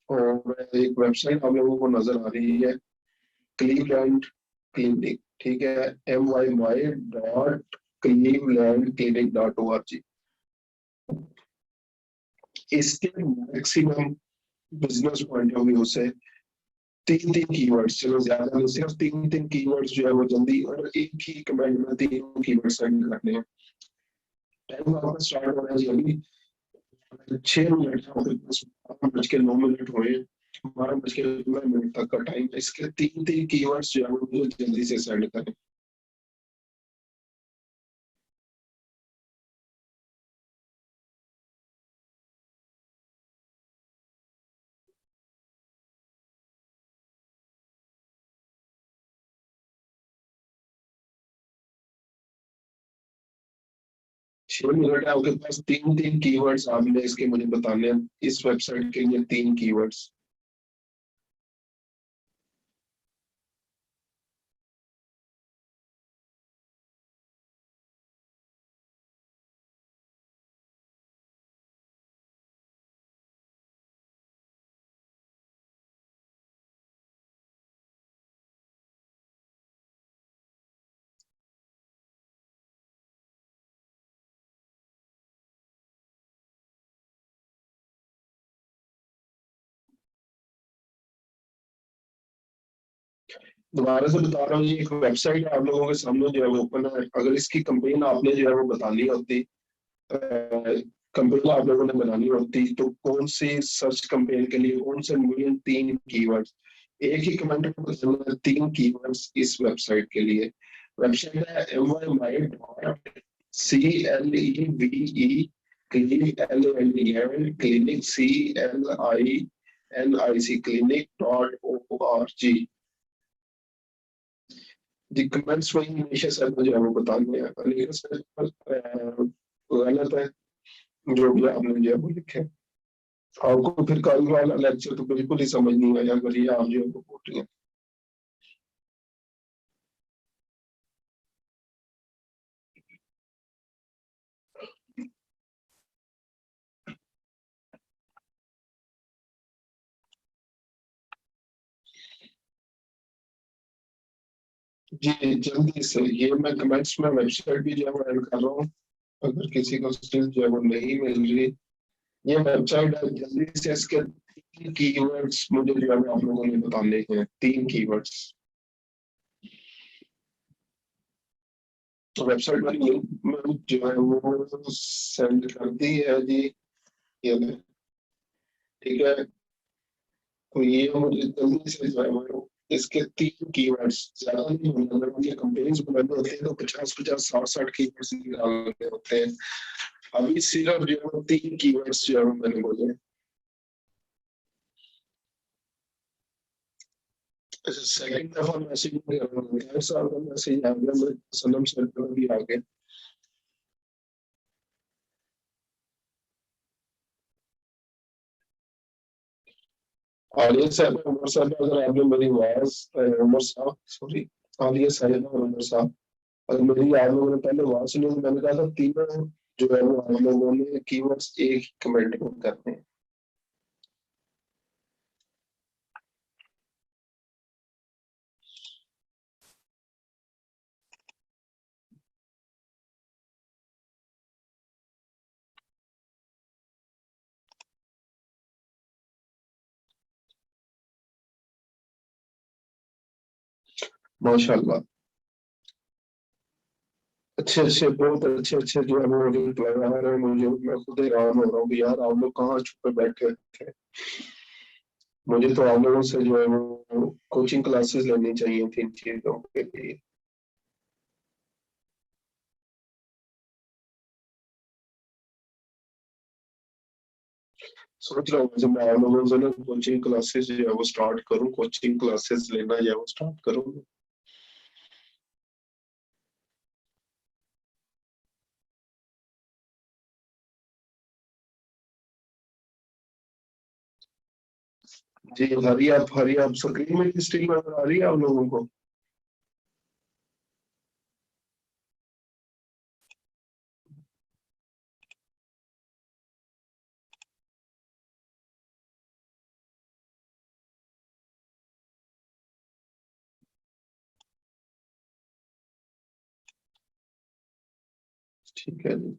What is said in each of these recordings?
और एक वेबसाइट आप लोगों को नजर आ रही है, क्लीवलैंड क्लिनिक, ठीक है, MYY.clevelandclinic.org। इसके maximum business point of view से तीन तीन कीवर्ड्स, चलो ज्यादा नहीं, सिर्फ तीन तीन कीवर्ड्स जो है वो जल्दी, और एक ही कमेंट में तीन कीवर्ड सेंड करने हैं। टाइम आपका स्टार्ट होना है जी अभी 6 मिनट, 12:09 हुए हैं, 12:09 तक का टाइम। इसके तीन तीन कीवर्ड्स जो है वो मुझे जल्दी से सेंड करें। 6 मिनट है आपके पास, तीन तीन कीवर्ड्स आपने इसके मुझे बताने हैं, इस वेबसाइट के लिए तीन कीवर्ड्स। दोबारा से बता रहा हूँ, ये एक वेबसाइट है आप लोगों के सामने जो है वो ओपन है। अगर इसकी कंपेन आपने जो है वो बतानी होती, कंपेन आप लोगों ने बनानी होती, तो कौन सी सर्च कंपेन के लिए कौन से मेन तीन कीवर्ड्स, एक ही कमेंट में बताना तीन कीवर्ड्स इस वेबसाइट के लिए। वेबसाइट है MYY.CLEVE क्लिनिक CLINIC clinic.org। जी कमेंट्स वही हमेशा सर मुझे हमें बताने हैं, लेकिन सर गलत है जो भी आपने जो है वो लिखे हैं। आपको फिर कल वाला लेक्चर तो बिल्कुल ही समझ नहीं आया अगर ये आप जो है वो बोल रही हैं। जी जल्दी से, ये मैं कमेंट्स में वेबसाइट भी जो है वो ऐड कर रहा हूँ, अगर किसी को स्टिल जो है वो नहीं मिल रही। ये वेबसाइट है, जल्दी से इसके तीन कीवर्ड्स मुझे जो है वो आप लोगों ने बताने हैं, तीन कीवर्ड्स। तो वेबसाइट वाली लिंक में जो है वो सेंड कर दी है जी, ये ले, ठीक है। तो ये मुझे जल्दी से जो है वो इसके तीन कीवर्ड्स, ज्यादा नहीं होने, अगर मुझे कंपेनीज बनाने होते हैं तो 50-50, 60-60 कीवर्ड्स निकालने होते हैं। अभी सिर्फ जो है वो तीन कीवर्ड्स जो है वो मैंने बोले। अच्छा सेकंड दफा मैसेज नहीं कर रहा हूँ, हर साल का मैसेज आ गया, मेरे सनम सर का भी आ गया। आलिया साहब, उमर साहब, अगर आपने मेरी आवाज, उमर साहब सॉरी, आलिया साहब और उमर साहब, अगर मेरी आप लोगों ने पहले आवाज सुनी तो मैंने कहा था तीनों जो है वो आप लोगों ने कीवर्ड्स एक ही कमेंट में करने हैं। माशाल्लाह, अच्छे अच्छे, बहुत अच्छे अच्छे जो है वो रिप्लाई आ रहे हैं मुझे, मैं खुद हैरान हो रहा हूँ कि यार आप लोग कहाँ छुपे बैठे थे। मुझे तो आप लोगों से जो है वो कोचिंग क्लासेस लेनी चाहिए थी इन चीजों के लिए। सोच रहा हूँ जब मैं आप लोगों से ना कोचिंग क्लासेस जो है वो स्टार्ट करूँ, कोचिंग क्लासेस लेना जो है वो स्टार्ट करूँ। जी हरी आप स्क्रीन में स्क्रीन नजर आ रही है आप लोगों को? ठीक है जी,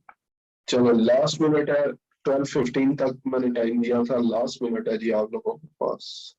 चलो लास्ट मिनट है, 12:15 तक मैंने टाइम दिया था, लास्ट मिनट है जी आप लोगों के पास।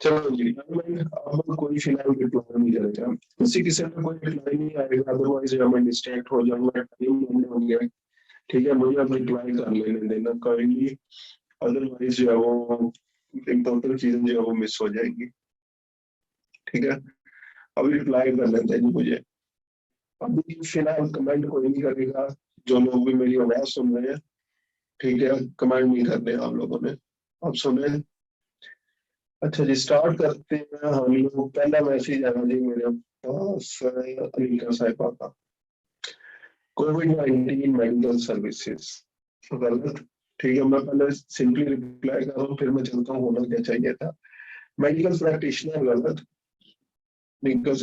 चलो जी, अब कोई फिलहाल रिप्लाई नहीं करेगा, किसी किसी में कोई रिप्लाई नहीं आएगा, अदरवाइज मैं डिस्ट्रैक्ट हो जाऊंगा, टाइम नहीं हो गया। ठीक है, मुझे अब रिप्लाई कर लेने देना करेंगी, अदरवाइज जो है वो इम्पोर्टेंट चीजें जो है वो मिस हो जाएंगी। ठीक है, अभी रिप्लाई कर लेते हैं जी मुझे। अभी फिलहाल कमेंट कोई नहीं करेगा, जो लोग भी मेरी आवाज सुन रहे हैं। ठीक है, कमेंट नहीं करने आप लोगों ने, आप सुने। अच्छा जी, स्टार्ट करते हैं हम लोग। पहला मैसेज आया जी मेरे पास अनिका साहिबा का, कोविड-19 मेडिकल सर्विसेज गलत। ठीक है, मैं पहले सिंपली रिप्लाई कर रहा हूँ, फिर मैं चलता हूँ होना क्या चाहिए था। मेडिकल प्रैक्टिशनर गलत, because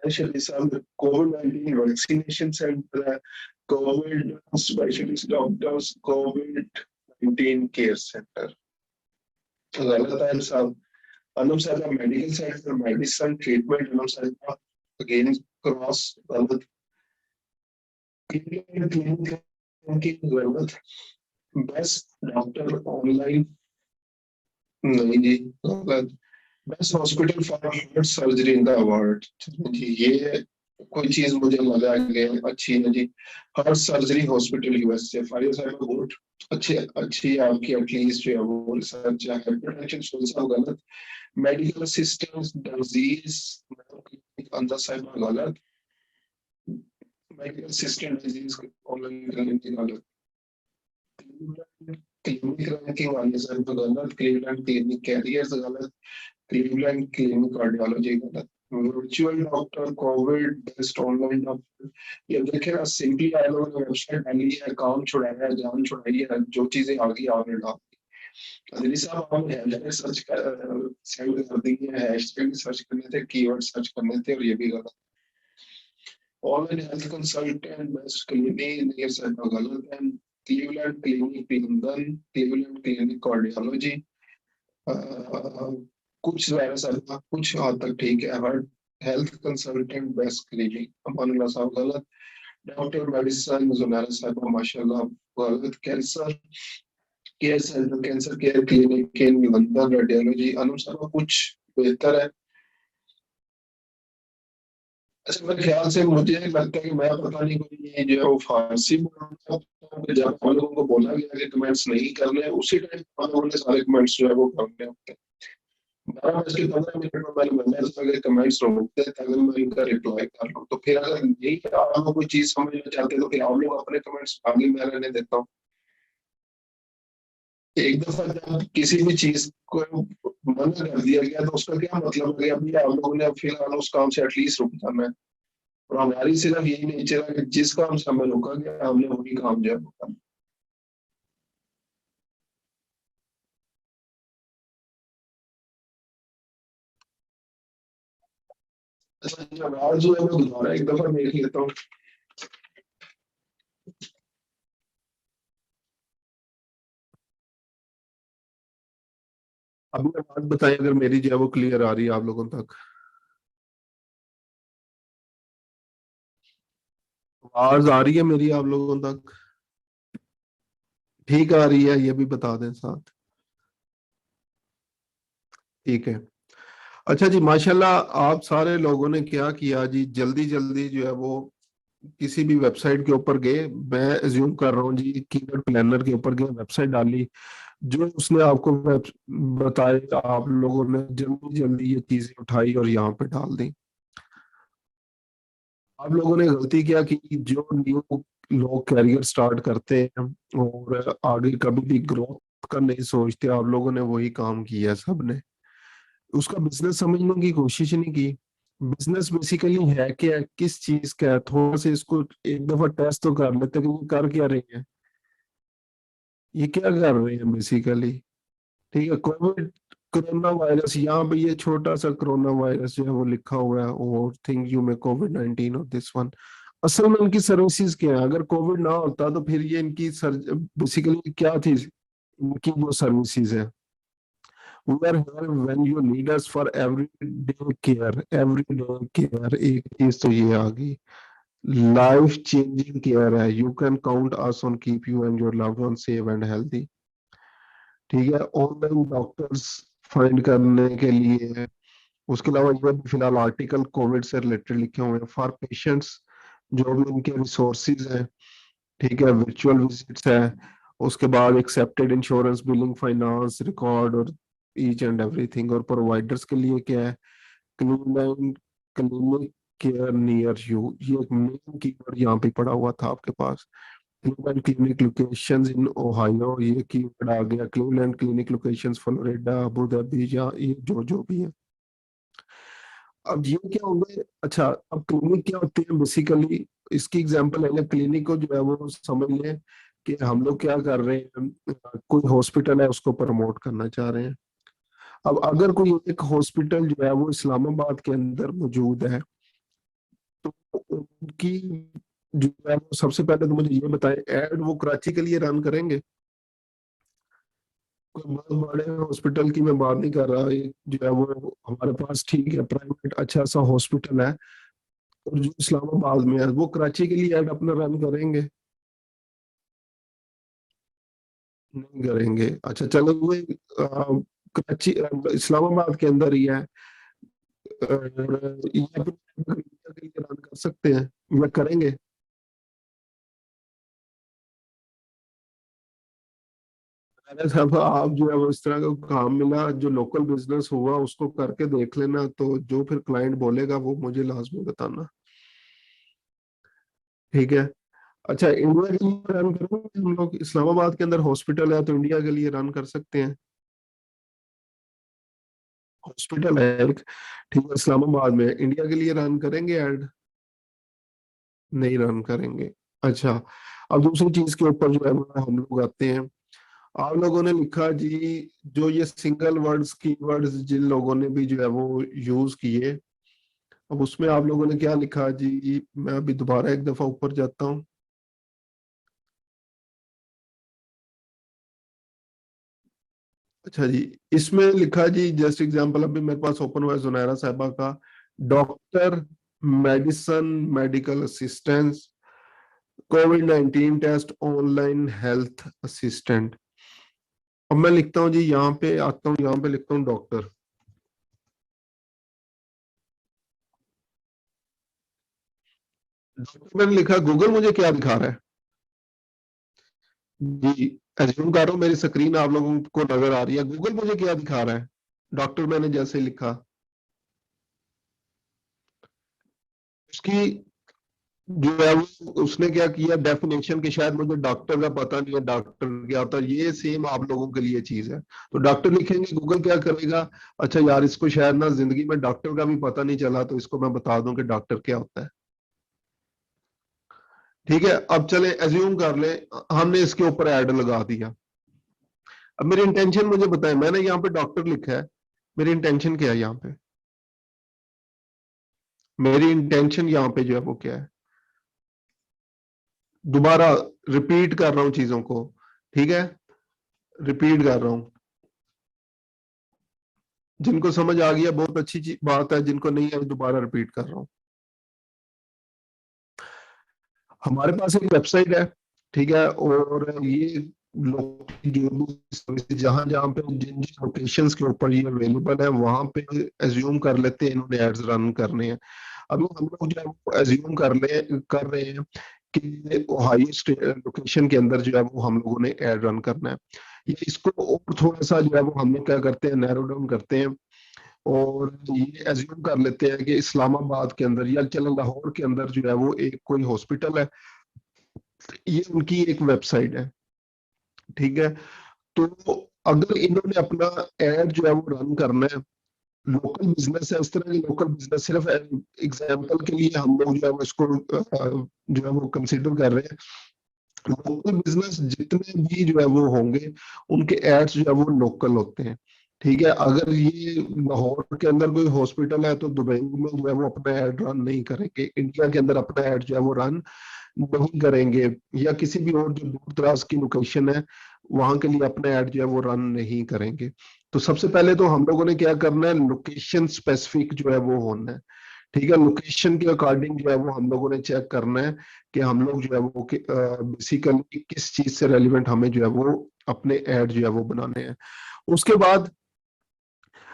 actually some COVID-19 vaccination center, COVID specialist doctors, COVID-19 care center. गलत है सब। अनुप सर का medical centre, medicine treatment, Anup sir का अगेन क्रॉस गलत। क्लिनिक गलत। बेस्ट डॉक्टर ऑनलाइन नहीं जी, गलत। Best hospital for heart surgery in the world जी, ये कोई चीज मुझे लगा कि अच्छी है जी। Heart surgery hospital USA, Faria साहब गुड, अच्छी अच्छी आपकी एटलीस्ट जो है वो रिसर्च है। हाइपरटेंशन सब गलत। मेडिकल असिस्टेंस डिजीज अंदर साहब गलत। मेडिकल असिस्टेंट डिजीज ऑनलाइन करने की गलत। क्लिनिक रैंकिंग वाले साहब गलत। क्लीवलैंड क्लिनिक कैरियर्स गलत। क्लीवलैंड क्लिनिक कार्डियोलॉजी गलत। Virtual doctor Covid best online doctor, ये देखे ना सिंपली आए लोगों ने वेबसाइट डाली है, काम छुड़ाया है, जान छुड़ाई है, जो चीजें आ गई आपने डाल दी। अदली साहब हमने हैशटैग सर्च कर सेंड कर दी है, हैशटैग सर्च करने थे, कीवर्ड सर्च करने थे, और ये भी गलत। Online health consultant best clinic ये सब गलत है। Cleveland clinic London, Cleveland clinic cardiology कुछ वायरस था, कुछ हद तक ठीक है। हर health consultant best clinic Amanullah साहब गलत। डॉक्टर मेडिसिन जुनैरा साहब माशाल्लाह गलत। Cancer care centre, cancer care clinic in London, radiology अनुसार कुछ बेहतर है। अच्छा, मेरे ख्याल से मुझे लगता है कि मैं पता नहीं कोई ये जो है वो फारसी बोल रहा था, तो जब हम लोगों को बोला गया कि कमेंट्स नहीं करने, उसी टाइम हम लोगों ने सारे कमेंट्स जो है वो करने होते हैं। 12:15 में मैंने अगर कमेंट्स ढूंढते हैं ताकि मैं इनका रिप्लाई कर लूँ, तो फिर अगर यही आप लोग कोई चीज समझना चाहते हैं तो फिर आप लोग अपने कमेंट्स आगे मैं रहने देता हूँ। एक दफा जब किसी भी चीज को मना कर दिया गया तो उसका क्या मतलब है कि अभी आप लोगों ने फिलहाल उस काम से एटलीस्ट रुक जाना है। और हमारी सिर्फ यही नेचर है कि जिस काम से हमें रोका गया हमने वही काम जो है वो करना। अच्छा, आवाज जो है मैं दोबारा एक दफा देख लेता हूँ। अभी आवाज बताएं अगर मेरी जो है वो क्लियर आ रही है आप लोगों तक। आवाज आ रही है मेरी आप लोगों तक? ठीक आ रही है, ये भी बता दें साथ। ठीक है। अच्छा जी, माशाल्लाह आप सारे लोगों ने क्या किया जी, जल्दी जल्दी जो है वो किसी भी वेबसाइट के ऊपर गए। मैं अज्यूम कर रहा हूँ जी, कीवर्ड प्लानर के ऊपर गए, वेबसाइट डाली, जो उसने आपको बताए, आप लोगों ने जल्दी जल्दी ये चीजें उठाई और यहाँ पे डाल दी। आप लोगों ने गलती किया कि जो न्यू लोग कैरियर स्टार्ट करते हैं और आगे कभी भी ग्रोथ का नहीं सोचते, आप लोगों ने वही काम किया सबने। उसका बिजनेस समझने की कोशिश नहीं की। बिजनेस बेसिकली है क्या, किस चीज का है, थोड़ा सा इसको एक दफा टेस्ट तो कर लेते हैं कि वो कर क्या रही है, ये क्या कर रहे हैं बेसिकली। ठीक है, कोविड कोरोना वायरस, यहाँ पे ये छोटा सा कोरोना वायरस जो है वो लिखा हुआ है, और थिंक यू में कोविड-19 और दिस वन। असल में इनकी सर्विसेज क्या है? अगर कोविड ना होता तो फिर ये इनकी बेसिकली क्या थी इनकी जो सर्विसेज है? We are here when you need us for everyday care, everyday care, एक चीज तो ये आ गई। लाइफ चेंजिंग केयर है, you can count us on keep you and your loved one safe and healthy. ठीक है, ऑनलाइन डॉक्टर्स फाइंड करने के लिए। उसके अलावा ये भी फिलहाल आर्टिकल कोविड से रिलेटेड लिखे हुए हैं फॉर पेशेंट्स, जो भी उनके रिसोर्सेज हैं। ठीक है, वर्चुअल विजिट्स है। उसके बाद accepted insurance, billing, finance record और ईच एंड एवरीथिंग। और प्रोवाइडर्स के लिए क्या है? Clinic, clinic care near you, ये एक मेन कीवर्ड यहाँ पे पड़ा हुआ था आपके पास। Cleveland clinic locations in Ohio, ये कीवर्ड आ गया। Cleveland clinic locations Florida, Abu Dhabi, या ये जो जो भी है। अब ये क्या होंगे? अच्छा, अब क्लिनिक क्या होती है बेसिकली? इसकी एग्जांपल है, क्लिनिक को जो है वो समझ लें कि हम लोग क्या कर रहे हैं, कोई हॉस्पिटल है उसको प्रमोट करना चाह रहे हैं। अब अगर कोई एक हॉस्पिटल जो है वो इस्लामाबाद के अंदर मौजूद है, तो उनकी जो है वो सबसे पहले तो मुझे ये बताएं, एड वो कराची के लिए रन करेंगे? कोई बहुत बड़े हॉस्पिटल की मैं बात नहीं कर रहा, एक जो है वो हमारे पास ठीक है प्राइवेट अच्छा सा हॉस्पिटल है और जो इस्लामाबाद में है, वो कराची के लिए ऐड अपना रन करेंगे? नहीं करेंगे। अच्छा चलो, वो कराची इस्लामाबाद के अंदर ही है, और ये अपने इंडिया के लिए रन कर सकते हैं या करेंगे? अरे साहब, आप जो है वो इस तरह का काम मिला जो लोकल बिजनेस हुआ उसको करके देख लेना, तो जो फिर क्लाइंट बोलेगा वो मुझे लाजमी बताना। ठीक है। अच्छा, इंडिया के लिए रन करेंगे हम लोग? इस्लामाबाद के अंदर हॉस्पिटल है तो इंडिया के लिए रन कर सकते हैं। हॉस्पिटल है एक, ठीक है, इस्लामाबाद में, इंडिया के लिए रन करेंगे ऐड? नहीं रन करेंगे। अच्छा, अब दूसरी चीज के ऊपर जो है वो हम लोग आते हैं। आप लोगों ने लिखा जी, जो ये सिंगल वर्ड्स कीवर्ड्स जिन लोगों ने भी जो है वो यूज किए, अब उसमें आप लोगों ने क्या लिखा जी? मैं अभी दोबारा एक दफा ऊपर जाता हूँ। अच्छा जी, इसमें लिखा जी, जस्ट एग्जांपल अभी मेरे पास ओपन हुआ है जुनैरा साहिबा का। डॉक्टर, मेडिसन, मेडिकल असिस्टेंस, कोविड-19 टेस्ट, ऑनलाइन हेल्थ असिस्टेंट। अब मैं लिखता हूँ जी, यहाँ पे आता हूँ, यहाँ पे लिखता हूँ डॉक्टर। डॉक्टर मैंने लिखा, गूगल मुझे क्या दिखा रहा है जी? एज्यूम कर रहा हूँ मेरी स्क्रीन आप लोगों को नजर आ रही है, गूगल मुझे क्या दिखा रहा है? डॉक्टर मैंने जैसे लिखा, उसकी जो है वो उसने क्या किया डेफिनेशन की, शायद मुझे डॉक्टर का पता नहीं है डॉक्टर क्या होता है, ये सेम आप लोगों के लिए चीज है। तो डॉक्टर लिखेंगे, गूगल क्या करेगा? अच्छा यार, इसको शायद ना जिंदगी में डॉक्टर का भी पता नहीं चला, तो इसको मैं बता दूं कि डॉक्टर क्या होता है। ठीक है, अब चले एज्यूम कर ले हमने इसके ऊपर ऐड लगा दिया। अब मेरी इंटेंशन मुझे बताएं, मैंने यहाँ पे डॉक्टर लिखा है, मेरी इंटेंशन क्या है यहाँ पे? मेरी इंटेंशन यहाँ पे जो है वो क्या है? दोबारा रिपीट कर रहा हूँ चीजों को। ठीक है, रिपीट कर रहा हूँ। जिनको समझ आ गया बहुत अच्छी बात है, जिनको नहीं है दोबारा रिपीट कर रहा हूँ। हमारे पास एक वेबसाइट है, ठीक है, और ये लोग जो भी सर्विस जहां जहां पे जिन जिन लोकेशंस के ऊपर ये अवेलेबल है वहां पे एज्यूम कर लेते हैं इन्होंने एड्स रन करने हैं। अभी हम लोग जो है वो एज्यूम कर रहे हैं कि हाईएस्ट लोकेशन के अंदर जो है वो हम लोगों ने एड रन करना है। ये इसको और थोड़ा सा जो है वो हम लोग क्या करते हैं, नैरो डाउन करते हैं, और ये एज्यूम कर लेते हैं कि इस्लामाबाद के अंदर या चलो लाहौर के अंदर जो है वो एक कोई हॉस्पिटल है, ये उनकी एक वेबसाइट है। ठीक है, तो अगर इन्होंने अपना एड जो है वो रन करना है, लोकल बिजनेस है, इस तरह के लोकल बिजनेस, सिर्फ एग्जांपल के लिए हम लोग जो है वो इसको जो है वो कंसीडर कर रहे हैं। लोकल बिजनेस जितने भी जो है वो होंगे, उनके एड्स जो है वो लोकल होते हैं। ठीक है, अगर ये लाहौर के अंदर कोई हॉस्पिटल है तो दुबई में जो है वो अपना एड रन नहीं करेंगे, इंडिया के अंदर अपना एड जो है वो रन नहीं करेंगे, या किसी भी और जो दूर दराज की लोकेशन है वहां के लिए अपना ऐड जो है वो रन नहीं करेंगे। तो सबसे पहले तो हम लोगों ने क्या करना है, लोकेशन स्पेसिफिक जो है वो होना है। ठीक है, लोकेशन के अकॉर्डिंग जो है वो हम लोगों ने चेक करना है कि हम लोग जो है वो बेसिकली किस चीज से रेलिवेंट हमें जो है वो अपने ऐड जो है वो बनाने हैं। उसके बाद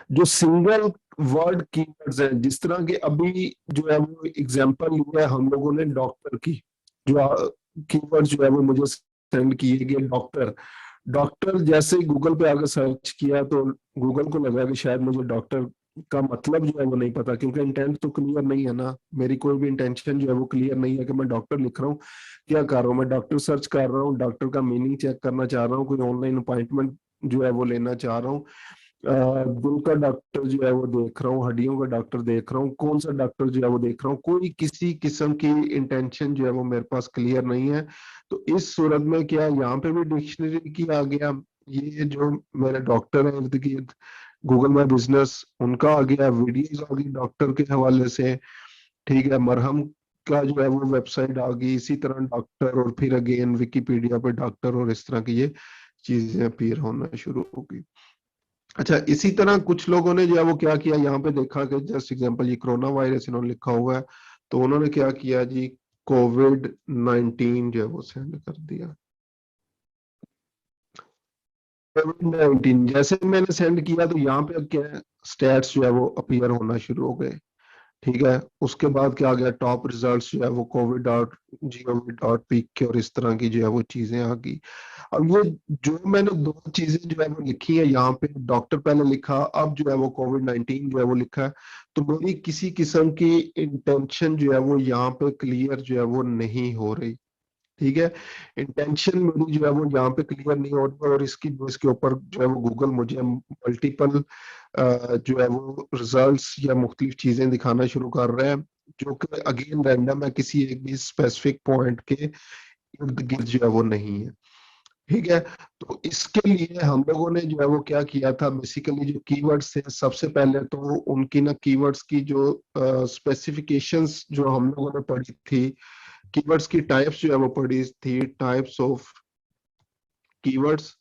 जो सिंगल वर्ड कीवर्ड्स हैं, जिस तरह के अभी जो है वो एग्जांपल लिया है हम लोगों ने डॉक्टर की, जो कीवर्ड जो है वो मुझे सेंड किए गए डॉक्टर। डॉक्टर जैसे ही गूगल पे आकर सर्च किया तो गूगल को लगा कि शायद मुझे डॉक्टर का मतलब जो है वो नहीं पता, क्योंकि इंटेंट तो क्लियर नहीं है ना, मेरी कोई भी इंटेंशन जो है वो क्लियर नहीं है कि मैं डॉक्टर लिख रहा हूँ, क्या कर रहा हूँ, मैं डॉक्टर सर्च कर रहा हूँ, डॉक्टर का मीनिंग चेक करना चाह रहा हूँ, कोई ऑनलाइन अपॉइंटमेंट जो है वो लेना चाह रहा हूँ, दिल का डॉक्टर जो है वो देख रहा हूँ, हड्डियों का डॉक्टर देख रहा हूँ, कौन सा डॉक्टर जो है वो देख रहा हूँ, कोई किसी किस्म की इंटेंशन जो है वो मेरे पास क्लियर नहीं है। तो इस सूरत में क्या यहाँ पे भी डिक्शनरी की आ गया, ये जो मेरे डॉक्टर है इर्द गिर्द, गूगल माई बिजनेस उनका आ गया, वीडियोस आ गई डॉक्टर के हवाले से। ठीक है, मरहम का जो है वो वेबसाइट आ गई, इसी तरह डॉक्टर, और फिर अगेन विकिपीडिया पे डॉक्टर, और इस तरह की ये चीजें अपीयर होना शुरू हो गई। अच्छा, इसी तरह कुछ लोगों ने जो है वो क्या किया, यहाँ पे देखा कि जस्ट एग्जांपल ये कोरोना वायरस इन्होंने लिखा हुआ है, तो उन्होंने क्या किया जी, कोविड-19 जो है वो सेंड कर दिया। कोविड-19 जैसे मैंने सेंड किया तो यहाँ पे अब क्या, स्टैट्स जो है वो अपीयर होना शुरू हो गए। ठीक है, उसके बाद क्या आ गया, टॉप रिजल्ट्स जो है वो covid.gov.pk और इस तरह की जो है वो चीजें आ गई। अब ये जो मैंने दो चीजें जो है वो लिखी है यहाँ पे, डॉक्टर पहले लिखा, अब जो है वो कोविड-19 जो है वो लिखा है, तो मेरी किसी किस्म की इंटेंशन जो है वो यहाँ पे क्लियर जो है वो नहीं हो रही। ठीक है, इंटेंशन मेरी जो है वो यहाँ पे क्लियर नहीं हो रही, और इसकी बेस के ऊपर जो है वो गूगल मुझे मल्टीपल जो है वो रिजल्ट्स या मुख्तलिफ चीजें दिखाना शुरू कर रहे हैं, जो कि अगेन रैंडम है, किसी एक भी स्पेसिफिक पॉइंट के इर्द गिर्द जो है वो नहीं है। ठीक है, तो इसके लिए हम लोगों ने जो है वो क्या किया था, बेसिकली जो कीवर्ड्स थे, सबसे पहले तो उनकी ना कीवर्ड्स की जो स्पेसिफिकेशंस जो हम लोगों ने पढ़ी थी, कीवर्ड्स की टाइप्स जो है वो पढ़ी थी, टाइप्स ऑफ कीवर्ड्स,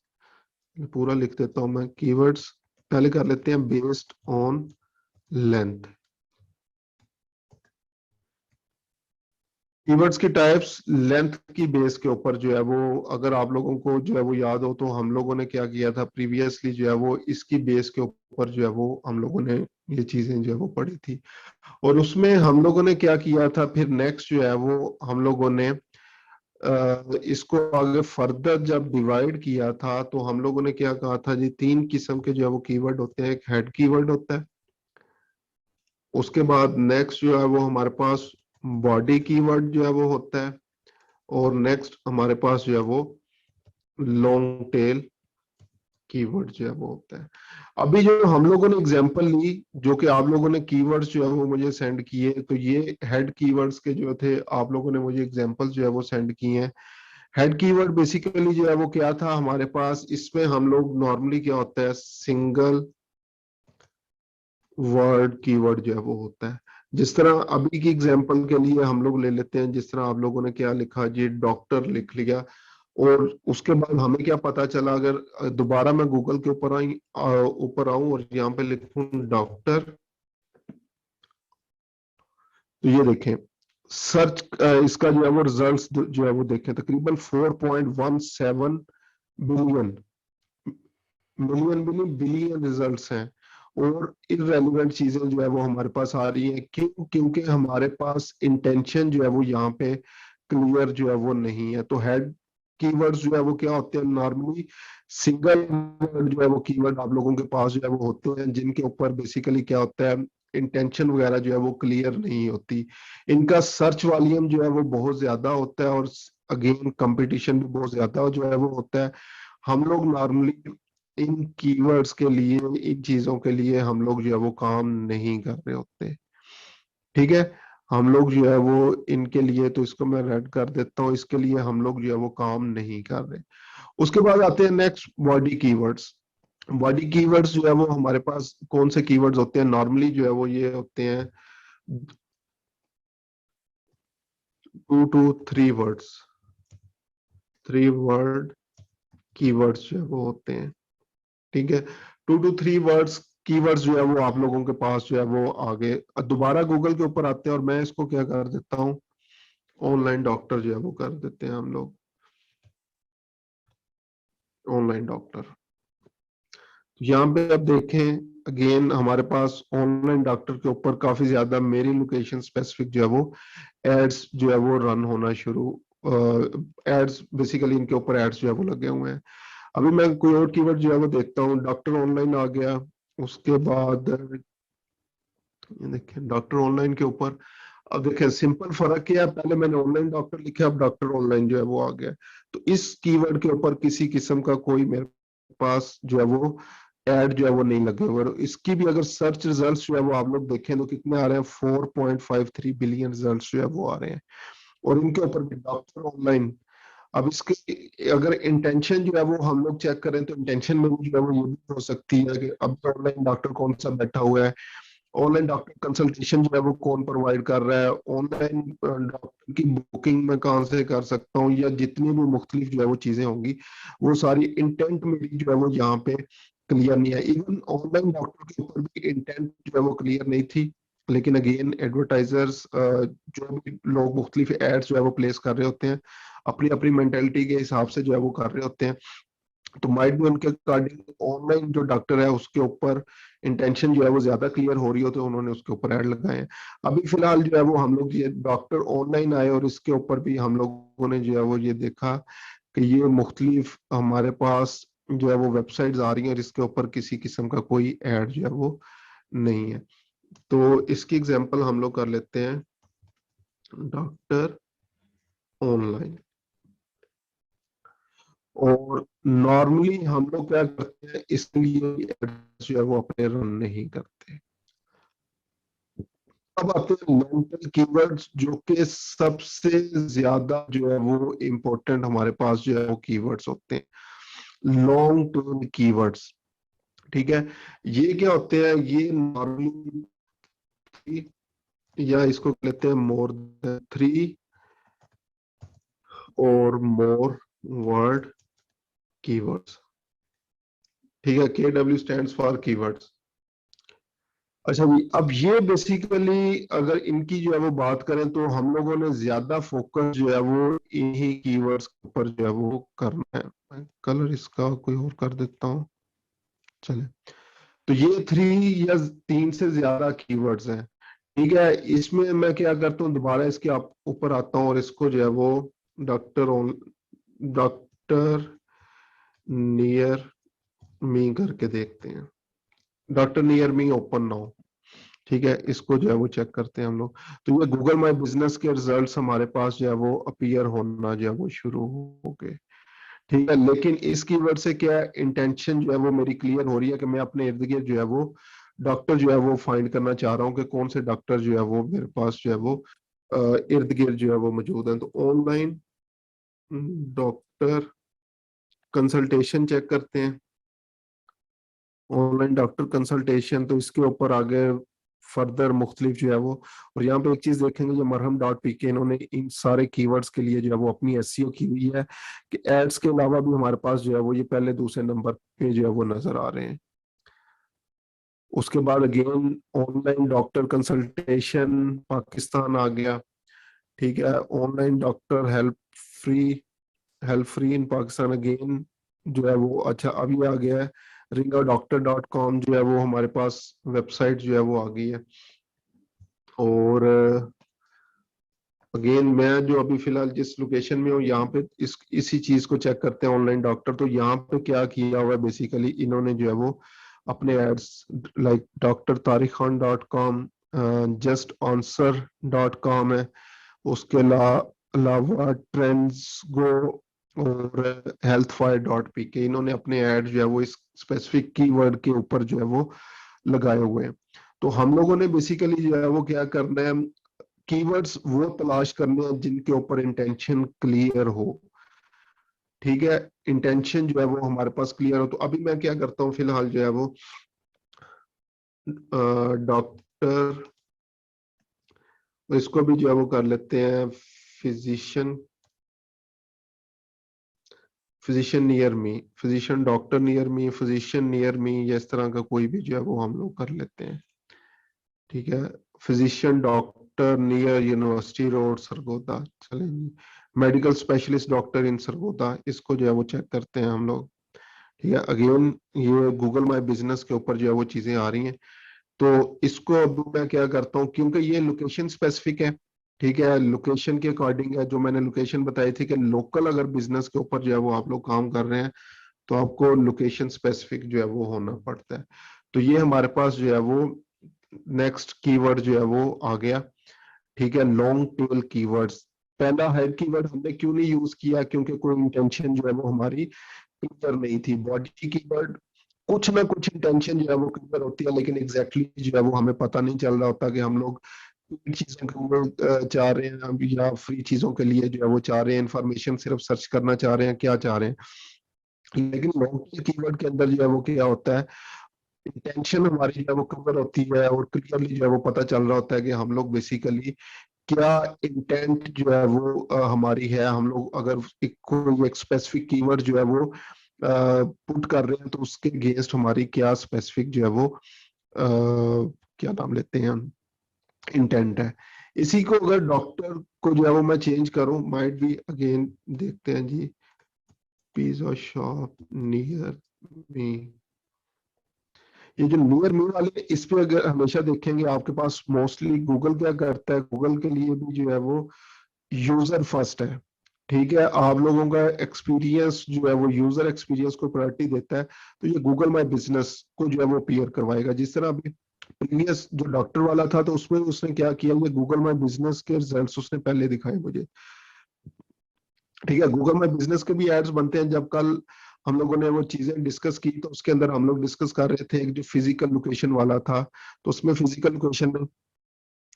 पूरा लिख देता हूं मैं, कीवर्ड्स पहले कर लेते हैं, बेस्ड ऑन लेंथ। कीवर्ड्स की टाइप्स लेंथ की बेस के ऊपर जो है वो, अगर आप लोगों को जो है वो याद हो, तो हम लोगों ने क्या किया था प्रीवियसली जो है वो, इसकी बेस के ऊपर जो है वो हम लोगों ने ये चीजें जो है वो पढ़ी थी, और उसमें हम लोगों ने क्या किया था, फिर नेक्स्ट जो है वो हम लोगों ने इसको आगे फर्दर जब डिवाइड किया था, तो हम लोगों ने क्या कहा था जी, तीन किस्म के जो है वो कीवर्ड होते हैं, एक हेड कीवर्ड होता है, उसके बाद नेक्स्ट जो है वो हमारे पास बॉडी कीवर्ड जो है वो होता है, और नेक्स्ट हमारे पास जो है वो लॉन्ग टेल कीवर्ड जो है वो होता है। अभी जो हम लोगों ने एग्जांपल ली, जो कि आप लोगों ने कीवर्ड्स जो है वो मुझे सेंड किए, तो ये हेड कीवर्ड्स के जो थे, आप लोगों ने मुझे एग्जांपल जो है वो सेंड किए हैं। हेड कीवर्ड बेसिकली जो है वो क्या था हमारे पास, इसमें हम लोग नॉर्मली क्या होता है, सिंगल वर्ड कीवर्ड जो है वो होता है। जिस तरह अभी की एग्जांपल के लिए हम लोग ले लेते हैं, जिस तरह आप लोगों ने क्या लिखा जी, डॉक्टर लिख लिया, और उसके बाद हमें क्या पता चला, अगर दोबारा मैं गूगल के ऊपर आऊं और यहाँ पे लिखूं डॉक्टर, तो ये देखें, सर्च इसका जो है वो रिजल्ट्स जो है वो देखें, तकरीबन 4.17 बिलियन, मिलियन भी नहीं बिलियन रिजल्ट्स हैं, और इररेलेवेंट चीजें जो है वो हमारे पास आ रही हैं, क्यों, क्योंकि हमारे पास इंटेंशन जो है वो यहाँ पे क्लियर जो है वो नहीं है। तो हेड कीवर्ड्स जो है वो क्या होते हैं, नॉर्मली सिंगल वर्ड जो है वो कीवर्ड आप लोगों के पास जो है वो होते हैं, जिनके ऊपर बेसिकली क्या होता है, इंटेंशन वगैरह जो है वो क्लियर नहीं होती, इनका सर्च वॉल्यूम जो है वो बहुत ज्यादा होता है, और अगेन कंपटीशन भी बहुत ज्यादा जो है वो होता है। हम लोग नॉर्मली इन कीवर्ड्स के लिए, इन चीजों के लिए हम लोग जो है वो काम नहीं कर रहे होते। ठीक है, हम लोग जो है वो इनके लिए, तो इसको मैं रेड कर देता हूँ, इसके लिए हम लोग जो है वो काम नहीं कर रहे। उसके बाद आते हैं next body keywords. Body keywords जो है वो हमारे पास कौन से कीवर्ड्स होते हैं, नॉर्मली जो है वो ये होते हैं 2 to 3 वर्ड्स, 3 वर्ड कीवर्ड्स जो है वो होते हैं। ठीक है, 2 to 3 वर्ड्स कीवर्ड्स जो है वो आप लोगों के पास जो है वो आगे दोबारा गूगल के ऊपर आते हैं, और मैं इसको क्या कर देता हूँ, ऑनलाइन डॉक्टर जो है वो कर देते हैं हम लोग, ऑनलाइन डॉक्टर। यहाँ पे अब देखें, अगेन हमारे पास ऑनलाइन डॉक्टर के ऊपर काफी ज्यादा मेरी लोकेशन स्पेसिफिक जो है वो एड्स जो है वो रन होना शुरू, एड्स बेसिकली इनके ऊपर एड्स जो है वो लगे हुए हैं। अभी मैं कोई और कीवर्ड जो है वो देखता हूँ, डॉक्टर ऑनलाइन आ गया, उसके बाद ये देखें डॉक्टर ऑनलाइन के ऊपर, अब देखें सिंपल फर्क क्या है, पहले मैंने ऑनलाइन डॉक्टर लिखा, अब डॉक्टर ऑनलाइन जो है वो आ गया। तो इस कीवर्ड के ऊपर किसी किस्म का कोई मेरे पास जो है वो एड जो है वो नहीं लगे हुए। इसकी भी अगर सर्च रिजल्ट्स जो है वो आप लोग देखें तो कितने आ रहे हैं, 4.53 बिलियन रिजल्ट्स जो है वो आ रहे हैं, और इनके ऊपर भी डॉक्टर ऑनलाइन। अब इसके अगर इंटेंशन जो है वो हम लोग चेक करें, तो इंटेंशन में भी जो है वो ये भी हो सकती है कि अब ऑनलाइन डॉक्टर कौन सा बैठा हुआ है, ऑनलाइन डॉक्टर कंसल्टेशन जो है वो कौन प्रोवाइड कर रहा है, ऑनलाइन डॉक्टर की बुकिंग में कहाँ से कर सकता हूँ, या जितनी भी मुख्तलिफ जो है वो चीजें होंगी, वो सारी इंटेंट मेरी जो है वो यहाँ पे क्लियर नहीं है। इवन ऑनलाइन डॉक्टर के ऊपर भी इंटेंट जो है वो क्लियर नहीं थी, लेकिन अगेन एडवर्टाइजर्स जो भी लोग मुख्तलिफ एड्स जो है वो प्लेस कर रहे होते हैं, अपनी अपनी मेंटेलिटी के हिसाब से जो है वो कर रहे होते हैं, तो माइट भी उनके अकॉर्डिंग ऑनलाइन जो डॉक्टर है उसके ऊपर इंटेंशन जो है वो ज्यादा क्लियर हो रही हो, तो उन्होंने उसके ऊपर ऐड लगाए हैं। अभी फिलहाल जो है वो हम लोग ये डॉक्टर ऑनलाइन आए, और इसके ऊपर भी हम लोगों ने जो है वो ये देखा कि ये मुख्तलिफ हमारे पास जो है वो वेबसाइट्स आ रही हैं, और इसके ऊपर किसी किस्म का कोई ऐड जो है वो नहीं है। तो इसकी एग्जांपल हम लोग कर लेते हैं, डॉक्टर ऑनलाइन। और नॉर्मली हम लोग क्या करते हैं, इसलिए एड्स जो है वो अपने रन नहीं करते। अब आते हैं मेंटल कीवर्ड्स, जो कि सबसे ज्यादा जो है वो इम्पोर्टेंट हमारे पास जो है वो कीवर्ड्स होते हैं, लॉन्ग टर्म कीवर्ड्स। ठीक है, ये क्या होते हैं, ये नॉर्मली, या इसको लेते हैं मोर देन 3 और मोर वर्ड कीवर्ड्स। ठीक है, KW स्टैंड्स फॉर कीवर्ड्स। अच्छा जी, अब ये बेसिकली अगर इनकी जो है वो बात करें, तो हम लोगों ने ज्यादा फोकस जो है वो इन्हीं कीवर्ड्स पर जो है वो करना है। मैं कलर इसका कोई और कर देता हूँ, चले। तो ये 3 या 3 से ज्यादा कीवर्ड्स हैं। ठीक है, इसमें मैं क्या करता हूँ, दोबारा इसके आप ऊपर आता हूँ, और इसको जो है वो डॉक्टर नियर मी करके देखते हैं। Doctor near me open now. ठीक है, इसको जो है वो चेक करते हैं हम लोग। तो ये गूगल माई बिजनेस के रिजल्ट्स हमारे पास जो है वो अपीयर होना जो है वो शुरू हो गए। ठीक है, लेकिन इस कीवर्ड से क्या इंटेंशन जो है वो मेरी क्लियर हो रही है कि मैं अपने इर्द गिर्द जो है वो डॉक्टर जो है वो फाइंड करना चाह रहा हूँ कि कौन से डॉक्टर जो है वो मेरे पास जो है वो इर्द गिर्द जो है वो मौजूद है। तो ऑनलाइन डॉक्टर कंसल्टेशन चेक करते हैं, ऑनलाइन डॉक्टर कंसल्टेशन, तो इसके ऊपर आगे फर्दर मुख्तलिफ जो है वो, और यहाँ पे एक चीज देखेंगे, जो marham.pk इन्होंने इन सारे कीवर्ड्स के लिए जो है वो अपनी एसईओ की हुई है, कि एड्स के अलावा भी हमारे पास जो है वो ये पहले दूसरे नंबर पे जो है वो नजर आ रहे हैं। उसके बाद again online doctor consultation Pakistan आ गया। ठीक है, online doctor help free in Pakistan again जो है वो, अच्छा अभी आ गया है। ringadoctor.com जो है वो हमारे पास वेबसाइट जो है वो आ गई है। और अगेन मैं जो अभी फिलहाल जिस लोकेशन में हूँ, यहाँ पे इसी चीज को चेक करते हैं, ऑनलाइन डॉक्टर। तो यहाँ पे क्या किया हुआ है, बेसिकली इन्होंने जो है वो अपने एड्स लाइक drtarikhkhan.com, justaswer.com है, उसके अलावा ट्रेंड्स गो और healthfire.pk, इन्होंने अपने एड जो है वो इस स्पेसिफिक कीवर्ड के ऊपर जो है वो लगाए हुए हैं। तो हम लोगों ने बेसिकली जो है वो क्या करना है, कीवर्ड्स वो तलाश करने हैं जिनके ऊपर इंटेंशन क्लियर हो, ठीक है। इंटेंशन जो है वो हमारे पास क्लियर हो। तो अभी मैं क्या करता हूँ, फिलहाल जो है वो डॉक्टर, इसको भी जो है वो कर लेते हैं फिजिशियन, फिजिशियन नियर मी, physician doctor near me, physician near मी, या इस तरह का कोई भी जो है वो हम लोग कर लेते हैं, ठीक है। Physician doctor near university road Sargodha, चलेंगे। मेडिकल स्पेशलिस्ट डॉक्टर इन सरगोदा, इसको जो है वो चेक करते हैं हम लोग, ठीक है। अगेन ये गूगल माई बिजनेस के ऊपर जो है वो चीजें आ रही हैं। तो इसको अब मैं क्या करता हूँ, क्योंकि ये लोकेशन स्पेसिफिक है, ठीक है, लोकेशन के अकॉर्डिंग है। जो मैंने लोकेशन बताई थी कि लोकल अगर बिजनेस के ऊपर जो है वो आप लोग काम कर रहे हैं तो आपको लोकेशन स्पेसिफिक जो है वो होना पड़ता है। तो ये हमारे पास जो है वो नेक्स्ट कीवर्ड जो है वो आ गया, ठीक है। लॉन्ग टेल कीवर्ड्स, पहला हेड कीवर्ड हमने क्यों नहीं यूज किया, क्योंकि कोई इंटेंशन जो है वो हमारी क्लियर नहीं थी। बॉडी कीवर्ड कुछ ना कुछ इंटेंशन जो है वो क्लियर होती है, लेकिन एग्जैक्टली जो है वो हमें पता नहीं चल रहा होता कि हम लोग चीजों के लिए चाह रहे हैं या फ्री चीजों के लिए जो है वो चाह रहे हैं, इंफॉर्मेशन सिर्फ सर्च करना चाह रहे हैं, क्या चाह रहे हैं। लेकिन लॉन्ग टेल कीवर्ड के अंदर जो है वो क्या होता है, इंटेंशन हमारी जो है वो क्लियर होती है और क्लियरली जो है वो पता चल रहा होता है कि हम लोग बेसिकली क्या इंटेंट जो है वो हमारी है। हम लोग अगर कोई एक स्पेसिफिक कीवर्ड जो है वो पुट कर रहे हैं तो उसके अगेंस्ट हमारी क्या स्पेसिफिक जो है वो क्या नाम लेते हैं हम, इंटेंट है। इसी को अगर डॉक्टर को जो है वो मैं चेंज करूं, माइट बी, अगेन देखते हैं जी, पिज्जा शॉप नियर मी, ये जो नियर मी वाले इस पे अगर हमेशा देखेंगे आपके पास मोस्टली गूगल क्या करता है, गूगल के लिए भी जो है वो यूजर फर्स्ट है, ठीक है। आप लोगों का एक्सपीरियंस जो है वो यूजर एक्सपीरियंस को प्रायोरिटी देता है। तो ये गूगल माई बिजनेस को जो है वो अपीयर करवाएगा। जिस तरह अभी प्रीवियस जो डॉक्टर वाला था तो उसमें उसने क्या किया, ये गूगल माई बिजनेस के रिजल्ट्स उसने पहले दिखाए मुझे, ठीक है। गूगल माई बिजनेस के भी एड्स बनते हैं। जब कल हम लोगों ने वो चीजें डिस्कस की तो उसके अंदर हम लोग डिस्कस कर रहे थे एक जो फिजिकल लोकेशन वाला था, तो उसमें फिजिकल लोकेशन में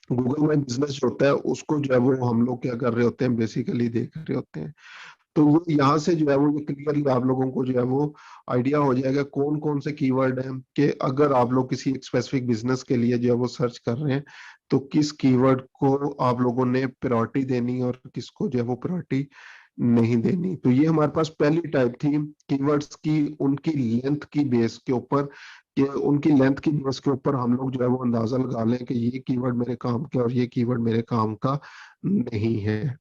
गूगल माई बिजनेस जो होता है उसको जो है वो हम लोग क्या कर रहे होते हैं, बेसिकली देख रहे होते हैं। तो ये यहाँ से जो है वो क्लियरली आप लोगों को जो है वो आइडिया हो जाएगा कौन कौन से कीवर्ड हैं, कि अगर आप लोग किसी एक स्पेसिफिक बिजनेस के लिए जो है वो सर्च कर रहे हैं तो किस कीवर्ड को आप लोगों ने प्रायोरिटी देनी और किसको जो है वो प्रायोरिटी नहीं देनी। तो ये हमारे पास पहली टाइप थी कीवर्ड्स की, उनकी लेंथ की बेस के ऊपर, कि उनकी लेंथ की बेस के ऊपर हम लोग जो है वो अंदाजा लगा लें कि ये कीवर्ड मेरे काम का और ये कीवर्ड मेरे काम का नहीं है।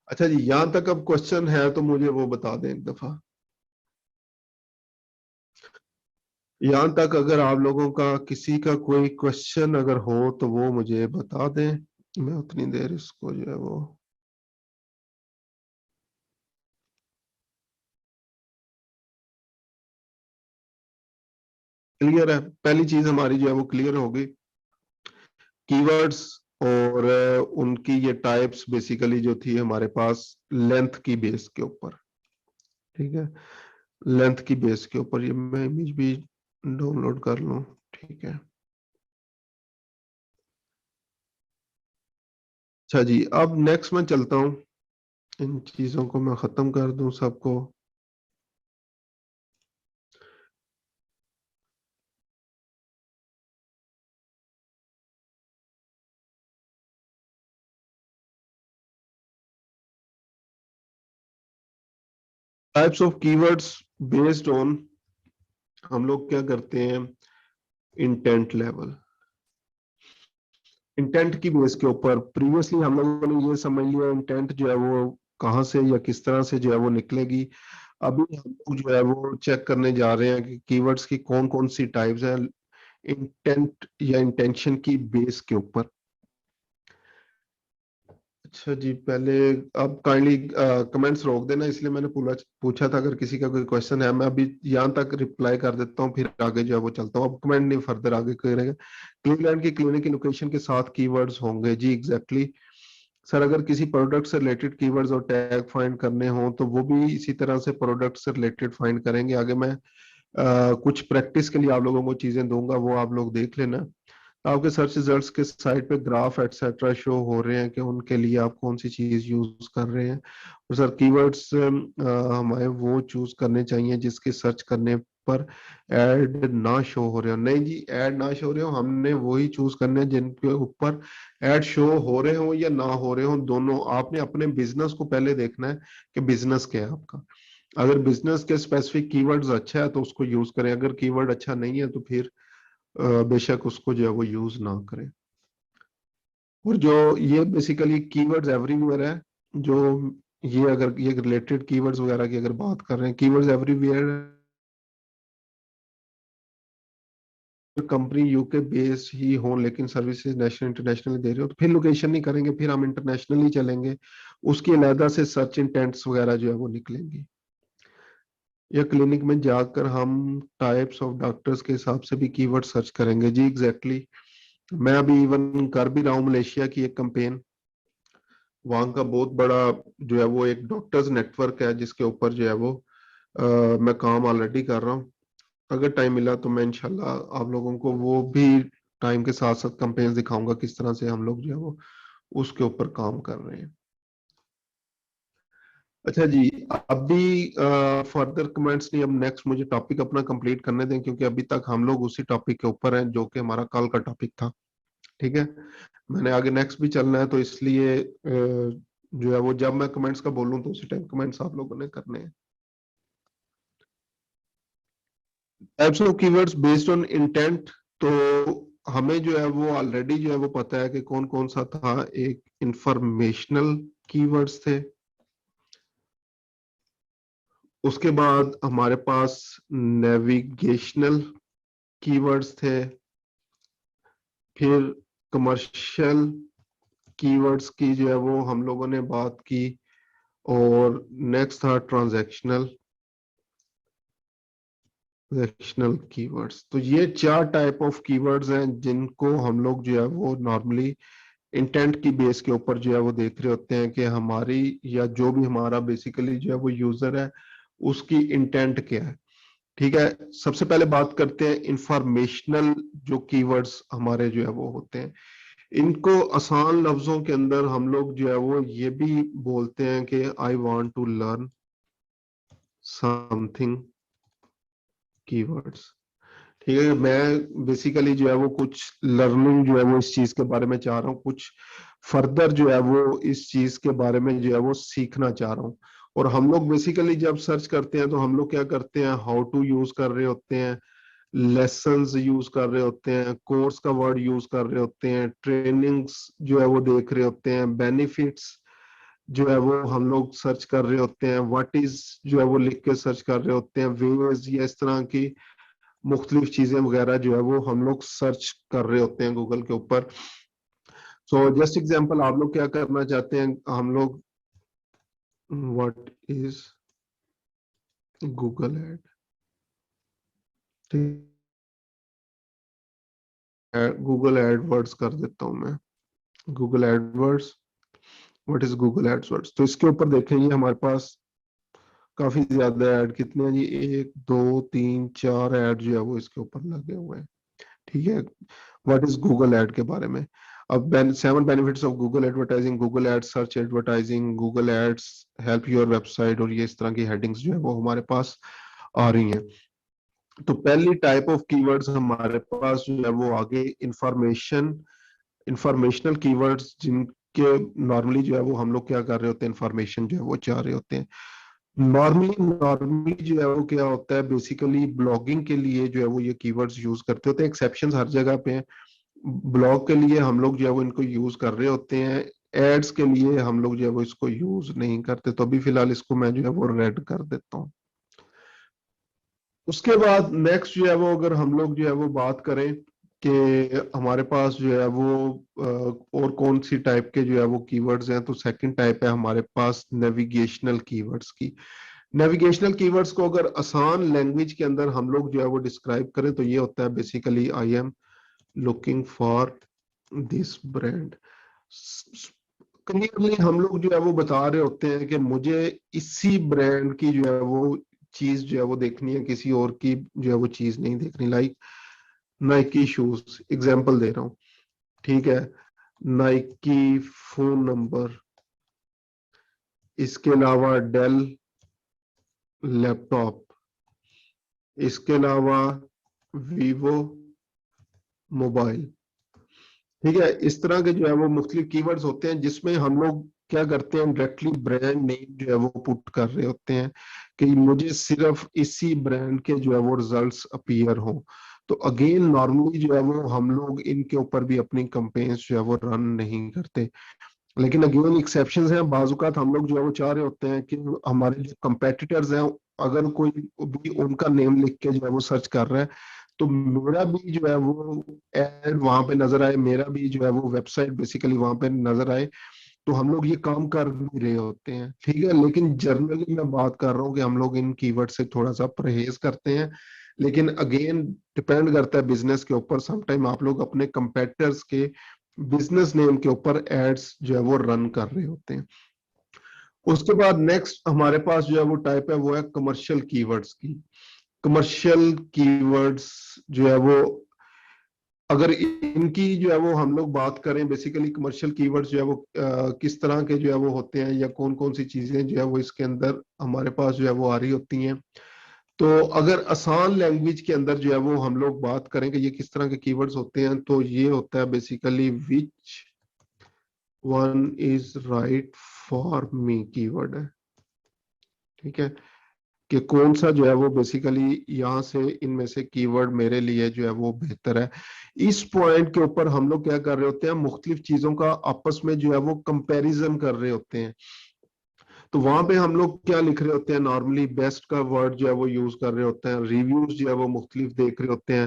अच्छा जी, यहां तक अब क्वेश्चन है तो मुझे वो बता दें एक दफा। यहां तक अगर आप लोगों का किसी का कोई क्वेश्चन अगर हो तो वो मुझे बता दें, मैं उतनी देर इसको जो है वो क्लियर है। पहली चीज हमारी जो है वो क्लियर होगी, कीवर्ड्स और उनकी ये टाइप्स बेसिकली जो थी हमारे पास लेंथ की बेस के ऊपर, ठीक है। लेंथ की बेस के ऊपर ये मैं इमेज भी डाउनलोड कर लूं, ठीक है। अच्छा जी, अब नेक्स्ट मैं चलता हूँ, इन चीजों को मैं खत्म कर दूं सबको। Types of keywords based on, हम लोग क्या करते हैं, इंटेंट लेवल। इंटेंट की बेस के ऊपर प्रीवियसली हम लोगों ने ये समझ लिया इंटेंट जो है वो कहाँ से या किस तरह से जो है वो निकलेगी। अभी हम लोग जो है वो चेक करने जा रहे हैं कि कीवर्ड्स की कौन कौन सी टाइप्स हैं इंटेंट या इंटेंशन की बेस के ऊपर। अच्छा जी, पहले आप काइंडली कमेंट्स रोक देना, इसलिए मैंने पूछा था अगर किसी का कोई क्वेश्चन है। मैं अभी यहाँ तक रिप्लाई कर देता हूँ, फिर आगे जो है वो चलता हूँ। अब कमेंट नहीं, फर्दर आगे करेंगे। क्लीवलैंड की क्लिनिक की लोकेशन के साथ कीवर्ड्स होंगे जी, एग्जैक्टली सर। अगर किसी प्रोडक्ट से रिलेटेड कीवर्ड्स और टैग फाइंड करने हो तो वो भी इसी तरह से प्रोडक्ट से रिलेटेड फाइंड करेंगे। आगे मैं कुछ प्रैक्टिस के लिए आप लोगों को चीजें दूंगा, वो आप लोग देख लेना। आपके सर्च रिजल्ट्स के साइड पे ग्राफ एटसेट्रा शो हो रहे हैं कि उनके लिए आप कौन सी चीज यूज कर रहे हैं। और सर कीवर्ड्स हमें वो चूज करने चाहिए जिसके सर्च करने पर ऐड ना शो हो रहे हो। नहीं जी, ऐड ना शो हो रहे हो, हमने वही चूज करने हैं जिनके ऊपर ऐड शो हो रहे हो या ना हो रहे हो, दोनों। आपने अपने बिजनेस को पहले देखना है कि बिजनेस क्या है आपका। अगर बिजनेस के स्पेसिफिक कीवर्ड्स अच्छा है तो उसको यूज करें, अगर कीवर्ड अच्छा नहीं है तो फिर बेशक उसको जो है वो यूज ना करें। और जो ये बेसिकली कीवर्ड्स एवरीवेयर है, जो ये अगर ये रिलेटेड कीवर्ड्स वगैरह की अगर बात कर रहे हैं, keywords everywhere company UK based ही हो लेकिन सर्विसेज नेशनल इंटरनेशनल दे रहे हो, तो फिर लोकेशन नहीं करेंगे, फिर हम इंटरनेशनल ही चलेंगे। उसकी अलहदा से सर्च इंटेंट्स वगैरह जो है वो निकलेंगी। या क्लिनिक में जाकर हम टाइप्स ऑफ डॉक्टर्स के हिसाब से भी कीवर्ड सर्च करेंगे। जी एग्जैक्टली मैं अभी इवन कर भी रहा हूँ मलेशिया की एक कंपेन। वहां का बहुत बड़ा जो है वो एक डॉक्टर्स नेटवर्क है जिसके ऊपर जो है वो मैं काम ऑलरेडी कर रहा हूँ। अगर टाइम मिला तो मैं इंशाल्लाह आप लोगों को वो भी टाइम के साथ साथ कंपेन्स दिखाऊंगा किस तरह से हम लोग जो है वो उसके ऊपर काम कर रहे हैं। अच्छा जी, अभी फर्दर कमेंट्स नहीं, अब नेक्स्ट मुझे टॉपिक अपना कंप्लीट करने दें, क्योंकि अभी तक हम लोग उसी टॉपिक के ऊपर हैं जो कि हमारा कल का टॉपिक था। ठीक है, मैंने आगे नेक्स्ट भी चलना है, तो इसलिए जो है वो जब मैं कमेंट्स का बोलूं तो उसी टाइम कमेंट्स आप लोगों ने करने हैं। Types of keywords based on intent, तो हमें जो है वो ऑलरेडी जो है वो पता है कि कौन कौन सा था। एक इंफॉर्मेशनल कीवर्ड्स थे, उसके बाद हमारे पास नेविगेशनल कीवर्ड्स थे, फिर कमर्शियल कीवर्ड्स की जो है वो हम लोगों ने बात की, और नेक्स्ट था ट्रांजैक्शनल कीवर्ड्स। तो ये 4 टाइप ऑफ कीवर्ड्स हैं जिनको हम लोग जो है वो नॉर्मली इंटेंट की बेस के ऊपर जो है वो देख रहे होते हैं कि हमारी या जो भी हमारा बेसिकली जो है वो यूजर है उसकी इंटेंट क्या है। ठीक है, सबसे पहले बात करते हैं इंफॉर्मेशनल जो कीवर्ड्स हमारे जो है वो होते हैं। इनको आसान लफ्जों के अंदर हम लोग जो है वो ये भी बोलते हैं कि I want to learn something keywords. ठीक है, मैं बेसिकली जो है वो कुछ लर्निंग जो है वो इस चीज के बारे में चाह रहा हूँ, कुछ फर्दर जो है वो इस चीज के बारे में जो है वो सीखना चाह रहा हूँ। और हम लोग बेसिकली जब सर्च करते हैं तो हम लोग क्या करते हैं, हाउ टू यूज कर रहे होते हैं, लेसन्स यूज कर रहे होते हैं, कोर्स का वर्ड यूज कर रहे होते हैं, ट्रेनिंग्स जो है वो देख रहे होते हैं, बेनिफिट्स जो है वो हम लोग सर्च कर रहे होते हैं, व्हाट इज जो है वो लिख के सर्च कर रहे होते हैं, वेज या इस तरह की मुख्तलिफ चीजें वगैरह जो है वो हम लोग सर्च कर रहे होते हैं गूगल के ऊपर। सो जस्ट एग्जांपल, आप लोग क्या करना चाहते हैं, हम लोग what is Google ad, Google AdWords कर देता हूं मैं, Google AdWords, what is Google AdWords. तो इसके ऊपर देखें, ये हमारे पास काफी ज्यादा ऐड, कितने हैं जी, 1 2 3 4 ऐड जो है वो इसके ऊपर लगे हुए हैं। ठीक है, व्हाट इज गूगल एड के बारे में। अब 7 benefits of Google advertising, Google ad search advertising, Google ads help your website, और ये इस तरह की हेडिंग्स जो है वो हमारे पास आ रही हैं। तो पहली टाइप ऑफ कीवर्ड्स हमारे पास जो है वो आगे इंफॉर्मेशनल कीवर्ड्स, जिनके नॉर्मली जो है वो हम लोग क्या कर रहे होते हैं, इंफॉर्मेशन जो है वो चाह रहे होते हैं। नॉर्मली जो है वो क्या होता है, बेसिकली ब्लॉगिंग के लिए जो है वो ये कीवर्ड्स यूज करते होते हैं, एक्सेप्शंस हर जगह पे हैं। ब्लॉग के लिए हम लोग जो है वो इनको यूज कर रहे होते हैं, एड्स के लिए हम लोग जो है वो इसको यूज नहीं करते। तो अभी फिलहाल इसको मैं जो है वो रेड कर देता हूँ। उसके बाद नेक्स्ट जो है वो अगर हम लोग जो है वो बात करें कि हमारे पास जो है वो और कौन सी टाइप के जो है वो कीवर्ड्स हैं, तो सेकंड टाइप है हमारे पास नेविगेशनल कीवर्ड्स की। नेविगेशनल कीवर्ड्स को अगर आसान लैंग्वेज के अंदर हम लोग जो है वो डिस्क्राइब करें तो ये होता है basically, I am looking for this brand. Clearly हम लोग जो है वो बता रहे होते हैं कि मुझे इसी ब्रांड की जो है वो चीज जो है वो देखनी है, किसी और की जो है वो चीज नहीं देखनी। लाइक नाइकी शूज, एग्जाम्पल दे रहा हूँ, ठीक है, नाइकी फोन नंबर, इसके अलावा डेल लैपटॉप, इसके अलावा वीवो मोबाइल, ठीक है। इस तरह के जो है वो मुख्तलिफ कीवर्ड्स होते हैं जिसमें हम लोग क्या करते हैं, डायरेक्टली ब्रांड नेम जो है वो पुट कर रहे होते हैं कि मुझे सिर्फ इसी ब्रांड के जो है वो रिजल्ट्स अपीयर हो। तो अगेन नॉर्मली जो है वो हम लोग इनके ऊपर भी अपनी कंपेन्स जो है वो रन नहीं करते, लेकिन अगेन एक्सेप्शंस हैं। बाजुकात हम लोग जो है वो चाह रहे होते हैं कि हमारे जो कंपेटिटर्स हैं, अगर कोई भी उनका नेम लिख के जो है वो सर्च कर रहा है, तो मेरा भी जो है वो एड वहां पे नजर आए, मेरा भी जो है वो वेबसाइट बेसिकली वहां पे नजर आए, तो हम लोग ये काम कर भी रहे होते हैं, ठीक है। लेकिन जनरली मैं बात कर रहा हूँ कि हम लोग इन कीवर्ड से थोड़ा सा परहेज करते हैं। लेकिन अगेन डिपेंड करता है बिजनेस के ऊपर, समटाइम आप लोग अपने कंपेटिटर्स के बिजनेस नेम के ऊपर एड्स जो है वो रन कर रहे होते हैं। उसके बाद नेक्स्ट हमारे पास जो है वो टाइप है, वो है कमर्शियल कीवर्ड्स की। कमर्शियल कीवर्ड्स जो है वो, अगर इनकी जो है वो हम लोग बात करें, बेसिकली कमर्शियल कीवर्ड्स जो है वो किस तरह के जो है वो होते हैं, या कौन कौन सी चीजें जो है वो इसके अंदर हमारे पास जो है वो आ रही होती हैं। तो अगर आसान लैंग्वेज के अंदर जो है वो हम लोग बात करें कि ये किस तरह के कीवर्ड्स होते हैं, तो ये होता है basically which one is right for me keyword है, ठीक है, कि कौन सा जो है वो बेसिकली यहाँ से इनमें से कीवर्ड मेरे लिए जो है वो बेहतर है। इस पॉइंट के ऊपर हम लोग क्या कर रहे होते हैं, मुख्तलिफ चीजों का आपस में जो है वो कंपैरिजन कर रहे होते हैं। तो वहां पे हम लोग क्या लिख रहे होते हैं, नॉर्मली बेस्ट का वर्ड जो है वो यूज कर रहे होते हैं, रिव्यूज जो है वो मुख्तलिफ देख रहे होते हैं,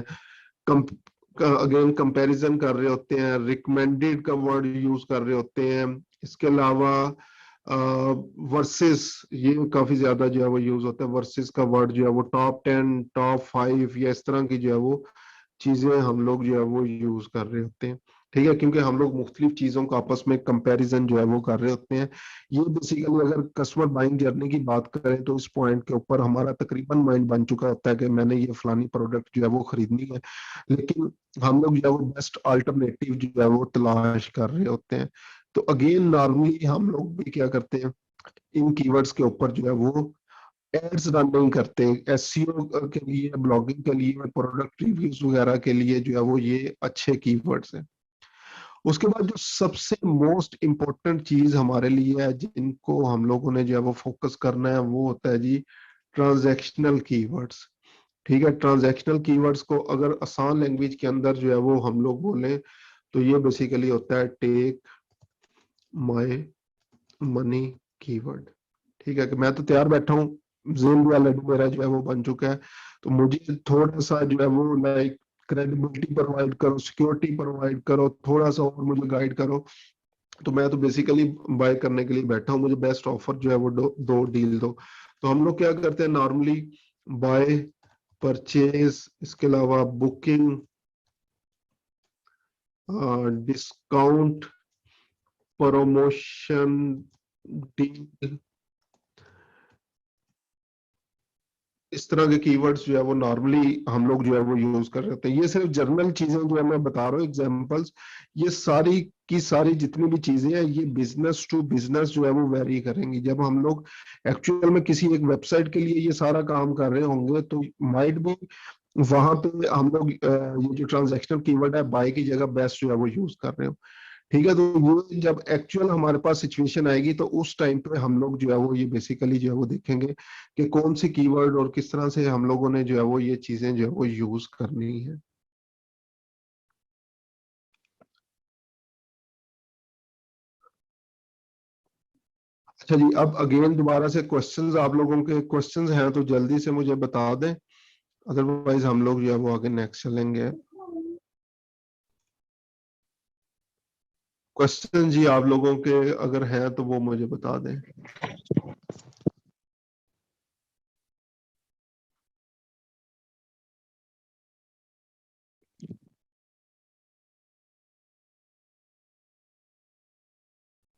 अगेन कंपैरिजन कर रहे होते हैं, रिकमेंडेड का वर्ड यूज कर रहे होते हैं। इसके अलावा वर्सेस, ये काफी ज्यादा जो है वो यूज होता है, वर्सेस का वर्ड जो है वो टॉप 10 टॉप 5 या इस तरह की जो है वो चीजें हम लोग जो है वो यूज कर रहे होते हैं, ठीक है, क्योंकि हम लोग मुख्तलिफ चीजों का आपस में कंपैरिजन जो है वो कर रहे होते हैं। ये बेसिकली अगर कस्टमर बाइंग जर्नी की बात करें, तो इस पॉइंट के ऊपर हमारा तकरीबन माइंड बन चुका होता है कि मैंने ये फलानी प्रोडक्ट जो है वो खरीदनी है, लेकिन हम लोग जो है वो बेस्ट अल्टरनेटिव जो है वो तलाश कर रहे होते हैं। तो अगेन नॉर्मली हम लोग भी क्या करते हैं, इन कीवर्ड्स के ऊपर जो है वो एड्स रन नहीं करते। एसईओ के लिए, ब्लॉगिंग के लिए, प्रोडक्ट रिव्यूज वगैरह के लिए जो है वो ये अच्छे कीवर्ड्स हैं। उसके बाद जो सबसे मोस्ट इम्पोर्टेंट चीज हमारे लिए है, जिनको हम लोगों ने जो है वो फोकस करना है, वो होता है जी ट्रांजैक्शनल कीवर्ड्स, ठीक है। ट्रांजैक्शनल कीवर्ड्स को अगर आसान लैंग्वेज के अंदर जो है वो हम लोग बोलें, तो ये बेसिकली होता है टेक माय मनी कीवर्ड, ठीक है। कि मैं तो तैयार बैठा हूँ, जेल वाला मेरा जो है वो बन चुका है, तो मुझे थोड़ा सा जो है वो लाइक क्रेडिबिलिटी प्रोवाइड करो, सिक्योरिटी प्रोवाइड करो, थोड़ा सा और मुझे गाइड करो। तो मैं तो बेसिकली बाय करने के लिए बैठा हूँ, मुझे बेस्ट ऑफर जो है वो दो डील दो। तो हम लोग क्या करते हैं नॉर्मली, बाय, परचेज, इसके अलावा बुकिंग, डिस्काउंट, प्रमोशन, डील, इस तरह के कीवर्ड्स जो है वो नॉर्मली हम लोग जो है वो यूज कर रहे होते हैं। ये सिर्फ जनरल चीजें जो है मैं बता रहा हूँ एग्जांपल्स, ये सारी की सारी जितनी भी चीजें हैं, ये बिजनेस टू बिजनेस जो है वो वेरी करेंगी। जब हम लोग एक्चुअल में किसी एक वेबसाइट के लिए ये सारा काम कर रहे होंगे, तो माइट भी वहां पे हम लोग ये जो ट्रांजैक्शनल कीवर्ड है, बाय की जगह बेस्ट जो है वो यूज कर रहे हो, ठीक है। तो वो जब एक्चुअल हमारे पास सिचुएशन आएगी, तो उस टाइम पे हम लोग जो है वो ये बेसिकली जो है वो देखेंगे कि कौन सी कीवर्ड और किस तरह से हम लोगों ने जो है वो ये चीजें जो है वो यूज करनी है। अच्छा जी, अब अगेन दोबारा से क्वेश्चंस, आप लोगों के क्वेश्चंस हैं तो जल्दी से मुझे बता दें, अदरवाइज हम लोग जो है वो आगे नेक्स्ट चलेंगे। क्वेश्चन जी आप लोगों के अगर हैं तो वो मुझे बता दें।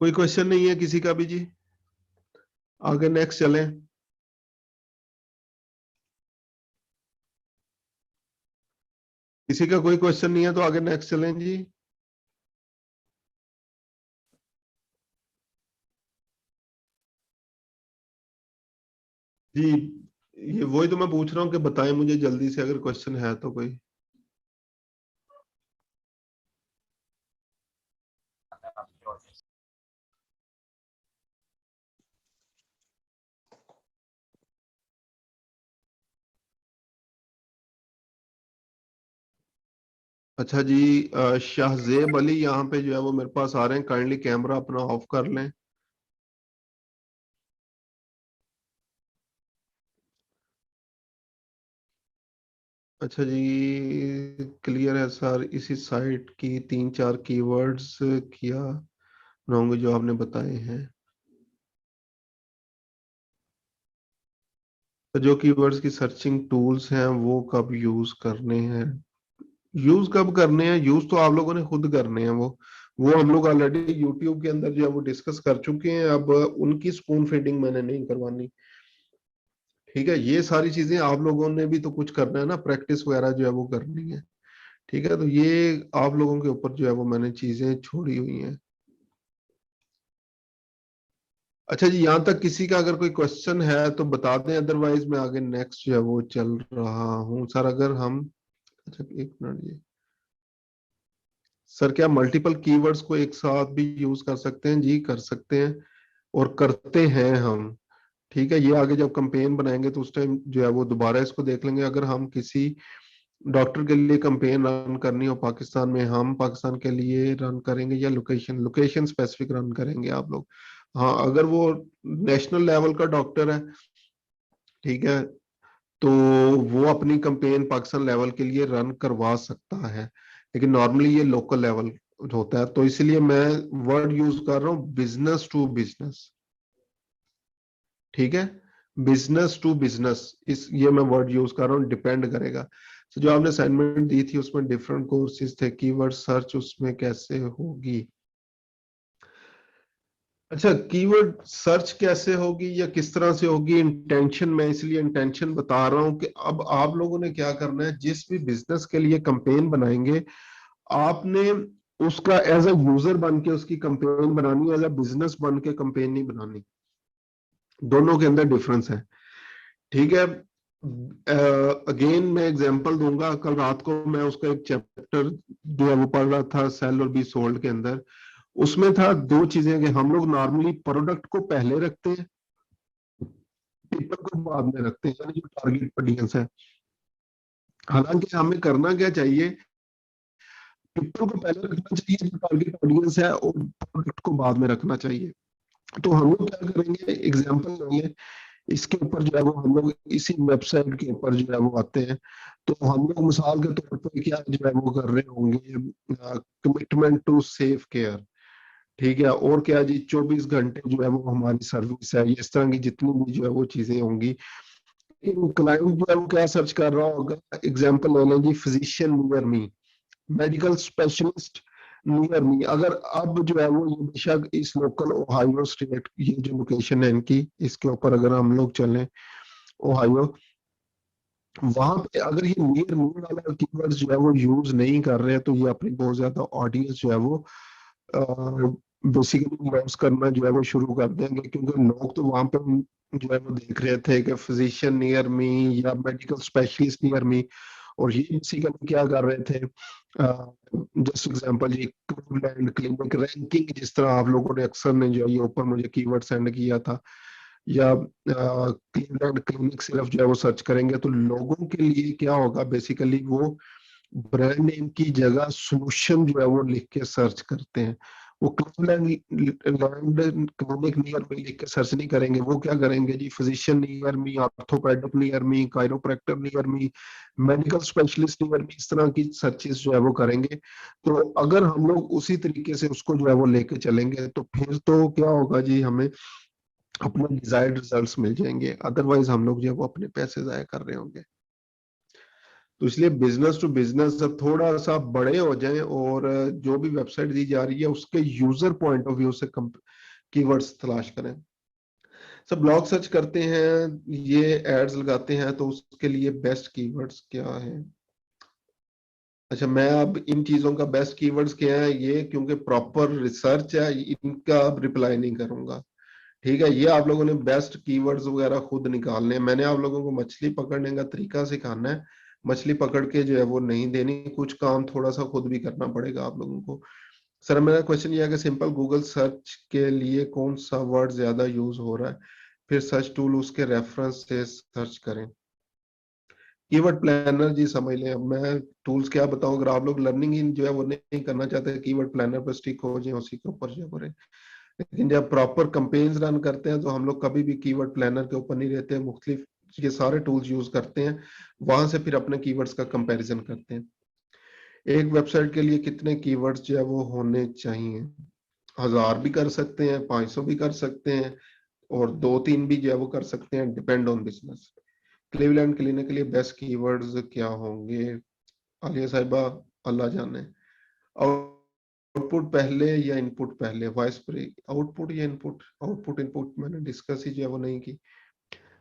कोई क्वेश्चन नहीं है किसी का भी जी? आगे नेक्स्ट चलें। किसी का कोई क्वेश्चन नहीं है तो आगे नेक्स्ट चलें जी। जी ये वही तो मैं पूछ रहा हूँ कि बताएं मुझे जल्दी से अगर क्वेश्चन है तो कोई। अच्छा जी, शाहजेब अली यहाँ पे जो है वो मेरे पास आ रहे हैं, काइंडली कैमरा अपना ऑफ कर लें। अच्छा जी, क्लियर है सर, इसी साइट की 3-4 कीवर्ड्स किया होंगे जो आपने बताए हैं। तो जो कीवर्ड्स की सर्चिंग टूल्स हैं वो कब यूज करने हैं? यूज कब करने हैं? यूज तो आप लोगों ने खुद करने हैं। वो हम लोग ऑलरेडी यूट्यूब के अंदर जो है वो डिस्कस कर चुके हैं। अब उनकी स्पून फीडिंग मैंने नहीं करवानी। ठीक है, ये सारी चीजें आप लोगों ने भी तो कुछ करना है ना, प्रैक्टिस वगैरह जो है वो करनी है। ठीक है, तो ये आप लोगों के ऊपर जो है वो मैंने चीजें छोड़ी हुई हैं। अच्छा जी, यहाँ तक किसी का अगर कोई क्वेश्चन है तो बता दें, अदरवाइज मैं आगे नेक्स्ट जो है वो चल रहा हूँ सर। अगर हम, अच्छा एक मिनट जी सर, क्या मल्टीपल कीवर्ड्स को एक साथ भी यूज कर सकते हैं? जी कर सकते हैं, और करते हैं हम। ठीक है, ये आगे जब कंपेन बनाएंगे तो उस टाइम जो है वो दोबारा इसको देख लेंगे। अगर हम किसी डॉक्टर के लिए कंपेन रन करनी हो पाकिस्तान में, हम पाकिस्तान के लिए रन करेंगे या लोकेशन लोकेशन स्पेसिफिक रन करेंगे आप लोग? हाँ, अगर वो नेशनल लेवल का डॉक्टर है, ठीक है, तो वो अपनी कंपेन पाकिस्तान लेवल के लिए रन करवा सकता है। लेकिन नॉर्मली ये लोकल लेवल होता है, तो इसलिए मैं वर्ड यूज कर रहा हूँ बिजनेस टू बिजनेस। ठीक है, बिजनेस टू बिजनेस, इस ये मैं वर्ड यूज कर रहा हूँ, डिपेंड करेगा। तो जो आपने असाइनमेंट दी थी उसमें डिफरेंट कोर्सेज थे, कीवर्ड सर्च उसमें कैसे होगी? अच्छा, कीवर्ड सर्च कैसे होगी या किस तरह से होगी, इंटेंशन, मैं इसलिए इंटेंशन बता रहा हूं कि अब आप लोगों ने क्या करना है, जिस भी बिजनेस के लिए कंपेन बनाएंगे, आपने उसका एज अ यूजर बन के उसकी कंपेन बनानी है, एज अ बिजनेस बन के कंपेन नहीं बनानी। दोनों के अंदर डिफरेंस है। ठीक है, अगेन मैं एग्जांपल दूंगा। कल रात को मैं उसका एक चैप्टर जो है वो पढ़ रहा था, सेल और बी सोल्ड के अंदर। उसमें था दो चीजें कि हम लोग नॉर्मली प्रोडक्ट को पहले रखते हैं, पीपल को बाद में रखते हैं, यानी जो टारगेट ऑडियंस है। हालांकि हमें करना क्या चाहिए, पीपल को पहले रखना चाहिए जो टारगेट ऑडियंस है, और प्रोडक्ट को बाद में रखना चाहिए। तो हम लोग क्या करेंगे, एग्जाम्पल लेंगे, इसके ऊपर जो है वो हम लोग इसी वेबसाइट के ऊपर जो है वो आते हैं। तो हम लोग मिसाल के तौर पर क्या जो है वो कर रहे होंगे, कमिटमेंट टू सेफ केयर। ठीक है, और क्या जी, 24 घंटे जो है वो हमारी सर्विस है, ये इस तरह की जितनी भी जो है वो चीजें होंगी। क्लाइंट जो है वो क्या सर्च कर रहा होगा, एग्जाम्पल ले लें जी, physician near me, medical specialist near me. अगर अब जो है वो, ये बेशक इस लोकल ओहायो स्टेट, ये जो लोकेशन है इनकी, इसके ऊपर अगर हम लोग चलें, ओहायो, वहां पे अगर ये नियर मी वाला कीवर्ड जो है वो यूज नहीं कर रहे हैं, तो ये अपनी बहुत ज्यादा ऑडियंस जो है वो बेसिकली लॉस करना जो है वो शुरू कर देंगे, क्योंकि लोग तो वहां पे जो है वो देख रहे थे कि फिजिशियन नियर मी या मेडिकल स्पेशलिस्ट नियर मी, और ये बेसिकली क्या कर रहे थे, जस्ट एग्जांपल ये क्लीवलैंड क्लिनिक रैंकिंग, जिस तरह आप लोगों ने अक्सर ने जो है ये ऊपर मुझे कीवर्ड सेंड किया था, या क्लीवलैंड क्लिनिक सिर्फ जो है वो सर्च करेंगे, तो लोगों के लिए क्या होगा, बेसिकली वो ब्रांड नेम की जगह सोल्यूशन जो है वो लिख के सर्च करते हैं। वो क्लीवलैंड क्लिनिक नियर मी लिख के सर्च नहीं करेंगे, वो क्या करेंगे जी, physician near me, orthopaedic near me, chiropractor near me, medical specialist near me, इस तरह की सर्चेस जो है वो करेंगे। तो अगर हम लोग उसी तरीके से उसको जो है वो लेके चलेंगे, तो फिर तो क्या होगा जी, हमें अपने डिजायर्ड रिजल्ट्स मिल जाएंगे। अदरवाइज हम लोग जो है वो अपने पैसे जाया कर रहे होंगे। तो इसलिए बिजनेस टू बिजनेस जब थोड़ा सा बड़े हो जाएं, और जो भी वेबसाइट दी जा रही है उसके यूजर पॉइंट ऑफ व्यू से कीवर्ड्स तलाश करें। सब ब्लॉग सर्च करते हैं, ये एड्स लगाते हैं, तो उसके लिए बेस्ट कीवर्ड्स क्या है? अच्छा, मैं अब इन चीजों का बेस्ट कीवर्ड्स क्या है ये, क्योंकि प्रॉपर रिसर्च है, इनका अब रिप्लाई नहीं करूंगा। ठीक है, ये आप लोगों ने बेस्ट कीवर्ड्स वगैरह खुद निकालने हैं। मैंने आप लोगों को मछली पकड़ने का तरीका सिखाना है, मछली पकड़ के जो है वो नहीं देनी, कुछ काम थोड़ा सा खुद भी करना पड़ेगा आप लोगों को। सर मेरा क्वेश्चन ये है कि सिंपल गूगल सर्च के लिए कौन सा वर्ड ज्यादा यूज हो रहा है, फिर सर्च टूल उसके रेफरेंस से सर्च करें। कीवर्ड प्लानर जी समझ लें, अब मैं टूल्स क्या बताऊं, अगर आप लोग लर्निंग इन जो है वो नहीं करना चाहते, कीवर्ड प्लानर पर स्टिक हो जाए, उसी के ऊपर जो करें। लेकिन जब प्रॉपर कंपेन्स रन करते हैं तो हम लोग कभी भी कीवर्ड प्लानर के ऊपर नहीं रहते हैं, मुख्तलिफ ये सारे टूल्स यूज करते हैं, वहां से फिर अपने कीवर्ड्स का कंपैरिजन करते हैं। एक वेबसाइट के लिए कितने कीवर्ड्स जो है वो होने चाहिए? 1000 भी कर सकते हैं, 500 भी कर सकते हैं, और 2-3 भी जो है वो कर सकते हैं, depend on business. Cleveland clinic के लिए बेस्ट कीवर्ड्स क्या होंगे? आलिया साहिबा, अल्लाह जाने। आउटपुट पहले या इनपुट पहले? वॉइस ब्रेक, आउटपुट या इनपुट? आउटपुट इनपुट मैंने डिस्कस ही जो है वो नहीं की।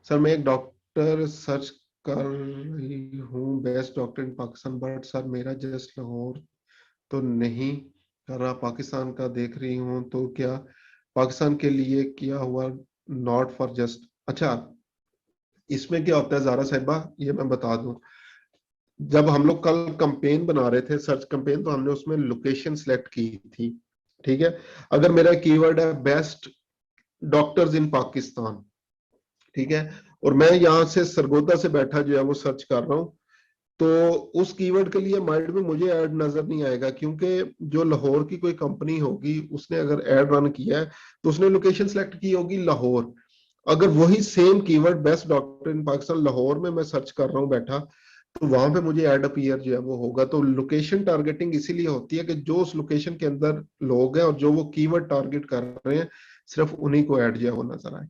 सर मैं एक डॉक्टर सर्च कर रही हूँ, best doctor in Pakistan, but sir मेरा जस्ट लाहौर तो नहीं कर रहा, पाकिस्तान का देख रही हूँ, तो क्या पाकिस्तान के लिए किया हुआ नॉट फॉर जस्ट? अच्छा, इसमें क्या होता है ज़ारा साहिबा, ये मैं बता दूं। जब हम लोग कल कंपेन बना रहे थे, सर्च कंपेन, तो हमने उसमें लोकेशन सिलेक्ट की थी। ठीक है, अगर मेरा कीवर्ड है बेस्ट डॉक्टर्स इन पाकिस्तान, ठीक है, और मैं यहाँ से सरगोदा से बैठा जो है वो सर्च कर रहा हूँ, तो उस कीवर्ड के लिए माइंड में मुझे ऐड नजर नहीं आएगा, क्योंकि जो लाहौर की कोई कंपनी होगी उसने अगर ऐड रन किया है तो उसने लोकेशन सेलेक्ट की होगी लाहौर। अगर वही सेम कीवर्ड बेस्ट डॉक्टर इन पाकिस्तान लाहौर में मैं सर्च कर रहा हूँ बैठा, तो वहां पे मुझे ऐड अपीयर जो है वो होगा। तो लोकेशन टारगेटिंग इसीलिए होती है कि जो उस लोकेशन के अंदर लोग हैं और जो वो कीवर्ड टारगेट कर रहे हैं, सिर्फ उन्हीं को ऐड जो है वो नजर आए।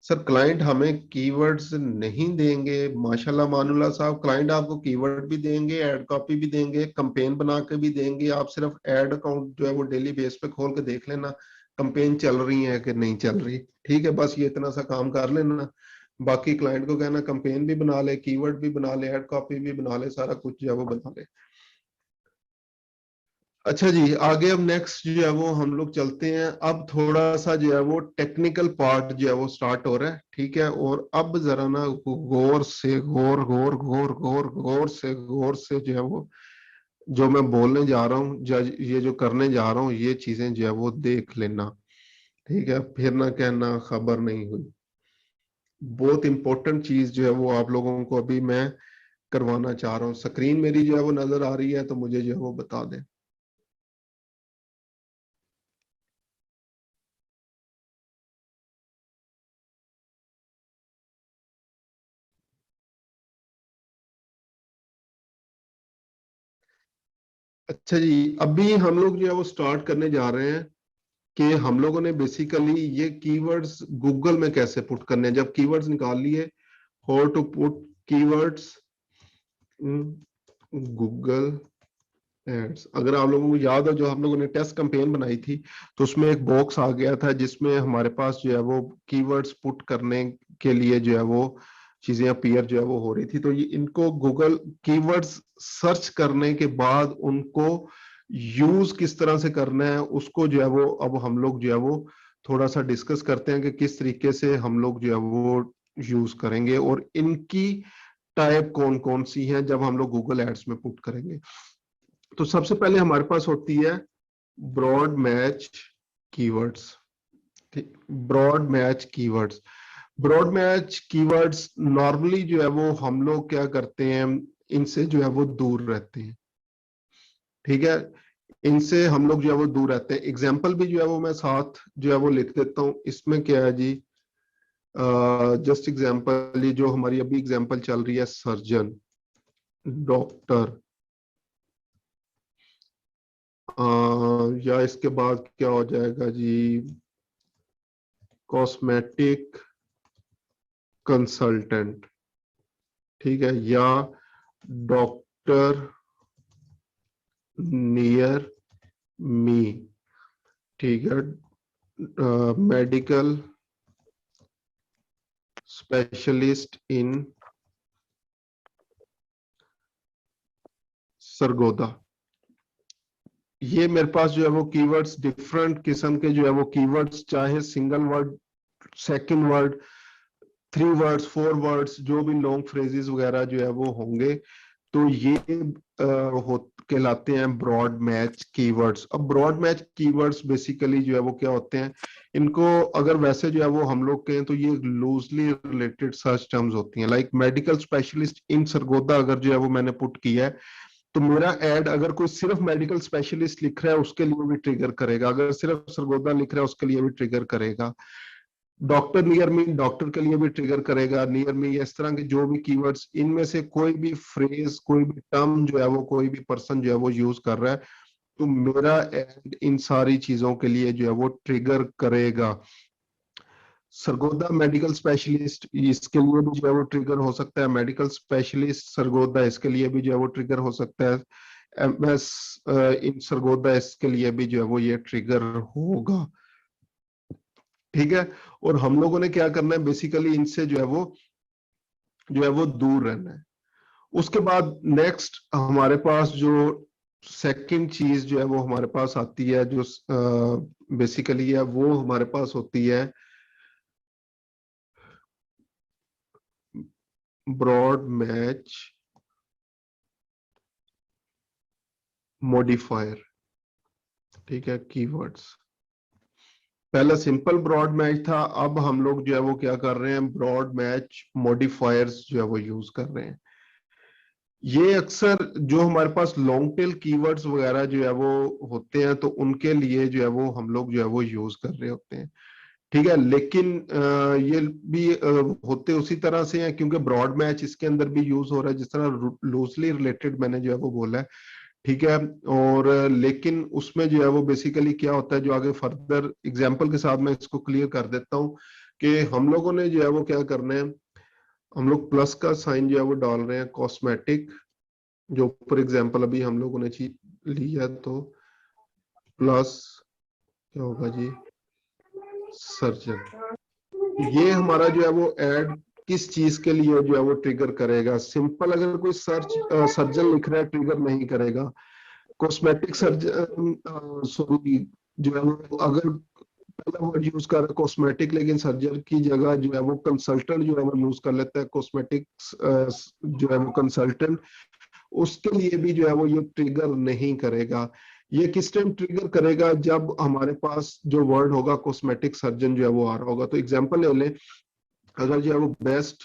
सर क्लाइंट हमें कीवर्ड्स नहीं देंगे, माशाल्लाह मानुल्लाह साहब, क्लाइंट आपको कीवर्ड भी देंगे, ऐड कॉपी भी देंगे, कंपेन बना के भी देंगे। आप सिर्फ ऐड अकाउंट जो है वो डेली बेस पे खोल के देख लेना, कंपेन चल रही है कि नहीं चल रही। ठीक है, बस ये इतना सा काम कर लेना। बाकी क्लाइंट को कहना कंपेन भी बना ले, कीवर्ड भी बना ले, ऐड कॉपी भी बना ले, सारा कुछ जो है वो बना ले। अच्छा जी, आगे अब नेक्स्ट जो है वो हम लोग चलते हैं। अब थोड़ा सा जो है वो टेक्निकल पार्ट जो है वो स्टार्ट हो रहा है। ठीक है, और अब जरा ना गौर से, गौर गौर गौर गौर गौर से जो है वो, जो मैं बोलने जा रहा हूँ, ये जो करने जा रहा हूँ, ये चीजें जो है वो देख लेना। ठीक है, फिर ना कहना खबर नहीं हुई। बहुत इंपॉर्टेंट चीज जो है वो आप लोगों को अभी मैं करवाना चाह रहा हूँ। स्क्रीन मेरी जो है वो नजर आ रही है तो मुझे जो है वो बता दें। अच्छा जी, अभी हम लोग जो है वो स्टार्ट करने जा रहे हैं कि हम लोगों ने बेसिकली ये कीवर्ड्स गूगल में कैसे पुट करने हैं। जब कीवर्ड्स निकाल लिए, how to put keywords Google ads. अगर आप लोगों को याद हो, जो हम लोगों ने टेस्ट कैंपेन बनाई थी, तो उसमें एक बॉक्स आ गया था जिसमें हमारे पास जो है वो कीवर्ड्स पुट करने के लिए जो है वो चीजें अपीयर जो है वो हो रही थी। तो ये इनको गूगल कीवर्ड्स सर्च करने के बाद उनको यूज किस तरह से करना है, उसको जो है वो अब हम लोग जो है वो थोड़ा सा डिस्कस करते हैं कि किस तरीके से हम लोग जो है वो यूज करेंगे, और इनकी टाइप कौन कौन सी हैं जब हम लोग गूगल एड्स में पुट करेंगे। तो सबसे पहले हमारे पास होती है ब्रॉड मैच कीवर्ड्स। ठीक, broad match keywords. Broad match keywords normally जो है वो हम लोग क्या करते हैं, इनसे जो है वो दूर रहते हैं। ठीक है, इनसे हम लोग जो है वो दूर रहते हैं। एग्जाम्पल भी जो है वो मैं साथ जो है वो लिख देता हूँ। इसमें क्या है जी, जस्ट एग्जाम्पल, ये जो हमारी अभी एग्जाम्पल चल रही है, सर्जन, डॉक्टर, या इसके बाद क्या हो जाएगा जी, कॉस्मेटिक कंसल्टेंट। ठीक है, या डॉक्टर नियर मी। ठीक है, मेडिकल स्पेशलिस्ट इन सरगोदा। ये मेरे पास जो है वो कीवर्ड्स डिफरेंट किस्म के जो है वो कीवर्ड्स, चाहे single word, second word, 3 words, 4 words, जो भी लॉन्ग फ्रेजेस वगैरह जो है वो होंगे, तो ये हो कहलाते हैं ब्रॉड मैच कीवर्ड्स। अब ब्रॉड मैच कीवर्ड्स बेसिकली जो है वो क्या होते हैं, इनको अगर वैसे जो है वो हम लोग कहें तो ये लूजली रिलेटेड सर्च टर्म्स होती हैं। Like medical specialist in Sargodha अगर जो है वो मैंने पुट किया है, तो मेरा एड अगर कोई सिर्फ मेडिकल स्पेशलिस्ट लिख रहा है उसके लिए भी ट्रिगर करेगा, अगर सिर्फ सरगोदा लिख रहा है उसके लिए भी ट्रिगर करेगा। डॉक्टर नियर मी, डॉक्टर के लिए भी ट्रिगर करेगा, नियर मी, इस तरह के जो भी कीवर्ड्स, इनमें से कोई भी फ्रेज, कोई भी टर्म जो है वो कोई भी पर्सन जो है वो यूज कर रहा है, तो मेरा एड इन सारी चीजों के लिए जो है वो ट्रिगर करेगा। सरगोदा मेडिकल स्पेशलिस्ट, इसके लिए भी जो है वो ट्रिगर हो सकता है। मेडिकल स्पेशलिस्ट सरगोदा, इसके लिए भी जो है वो ट्रिगर हो सकता है। एमएस इन सरगोदा, इसके लिए भी जो है वो ये ट्रिगर होगा। ठीक है, और हम लोगों ने क्या करना है, बेसिकली इनसे जो है वो दूर रहना है। उसके बाद नेक्स्ट हमारे पास जो सेकंड चीज जो है वो हमारे पास आती है, जो बेसिकली है, वो हमारे पास होती है ब्रॉड मैच मॉडिफायर। ठीक है, कीवर्ड्स। पहला सिंपल ब्रॉड मैच था, अब हम लोग जो है वो क्या कर रहे हैं, ब्रॉड मैच मॉडिफायर्स जो है वो यूज कर रहे हैं। ये अक्सर जो हमारे पास लॉन्ग टेल कीवर्ड्स वगैरह जो है वो होते हैं, तो उनके लिए जो है वो हम लोग जो है वो यूज कर रहे होते हैं। ठीक है, लेकिन ये भी होते उसी तरह से हैं, क्योंकि ब्रॉड मैच इसके अंदर भी यूज हो रहा है, जिस तरह लूजली रिलेटेड मैंने जो है वो बोला है। ठीक है, और लेकिन उसमें जो है वो बेसिकली क्या होता है, जो आगे फर्दर एग्जांपल के साथ मैं इसको क्लियर कर देता हूँ कि हम लोगों ने जो है वो क्या करना है, हम लोग प्लस का साइन जो है वो डाल रहे हैं कॉस्मेटिक, जो फॉर एग्जांपल अभी हम लोगों ने लिया, तो प्लस क्या होगा जी, सर्जन। ये हमारा जो है वो एड किस चीज के लिए जो है वो ट्रिगर करेगा। सिंपल अगर कोई सर्जन लिख रहा है, ट्रिगर नहीं करेगा। कॉस्मेटिक सर्जन, सॉरी, जो है वो अगर पहला वर्ड यूज कर रहा है कॉस्मेटिक, लेकिन सर्जन की जगह जो है वो कंसल्टेंट जो है वो यूज कर लेता है, कॉस्मेटिक जो है वो कंसल्टेंट, उसके लिए भी जो है वो ये ट्रिगर नहीं करेगा। ये किस टाइम ट्रिगर करेगा, जब हमारे पास जो वर्ड होगा कॉस्मेटिक सर्जन जो है वो आ रहा होगा। तो एग्जांपल ले लें, अगर जो है वो best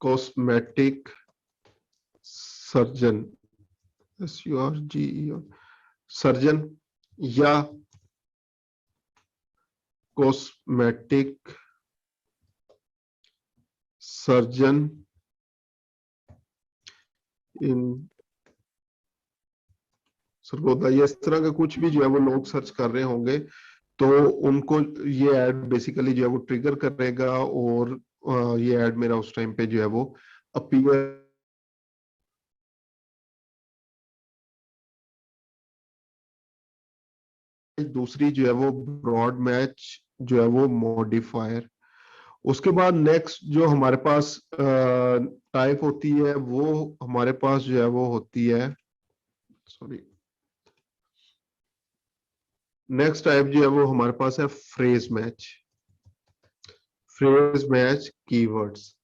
cosmetic surgeon, SURGEN surgeon, या कॉस्मेटिक सर्जन इन सरगोदा, ये इस तरह का कुछ भी जो है वो लोग सर्च कर रहे होंगे, तो उनको ये ऐड बेसिकली जो है वो ट्रिगर करेगा, और ये ऐड मेरा उस टाइम पे जो है वो अपीयर। दूसरी जो है वो ब्रॉड मैच जो है वो मॉडिफायर। उसके बाद नेक्स्ट जो हमारे पास टाइप होती है, वो हमारे पास जो है वो होती है, सॉरी, नेक्स्ट टाइप जो है वो हमारे पास है phrase match. Phrase match keywords.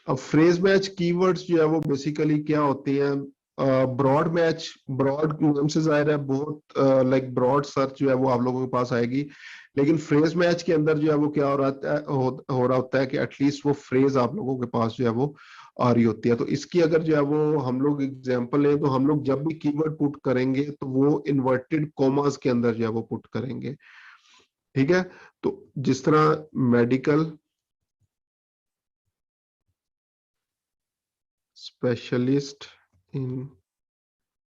अब फ्रेज मैच कीवर्ड्स जो है वो बेसिकली क्या होती हैं, ब्रॉड मैच, ब्रॉड नाम से जाहिर है बहुत लाइक ब्रॉड सर्च जो है वो आप लोगों के पास आएगी, लेकिन फ्रेज मैच के अंदर जो है वो क्या हो रहा होता है कि एटलीस्ट वो फ्रेज आप लोगों के पास जो है वो आ रही होती है। तो इसकी अगर जो है वो हम लोग एग्जांपल लें, तो हम लोग जब भी कीवर्ड पुट करेंगे तो वो इन्वर्टेड कॉमास के अंदर जो है वो पुट करेंगे। ठीक है, तो जिस तरह मेडिकल स्पेशलिस्ट इन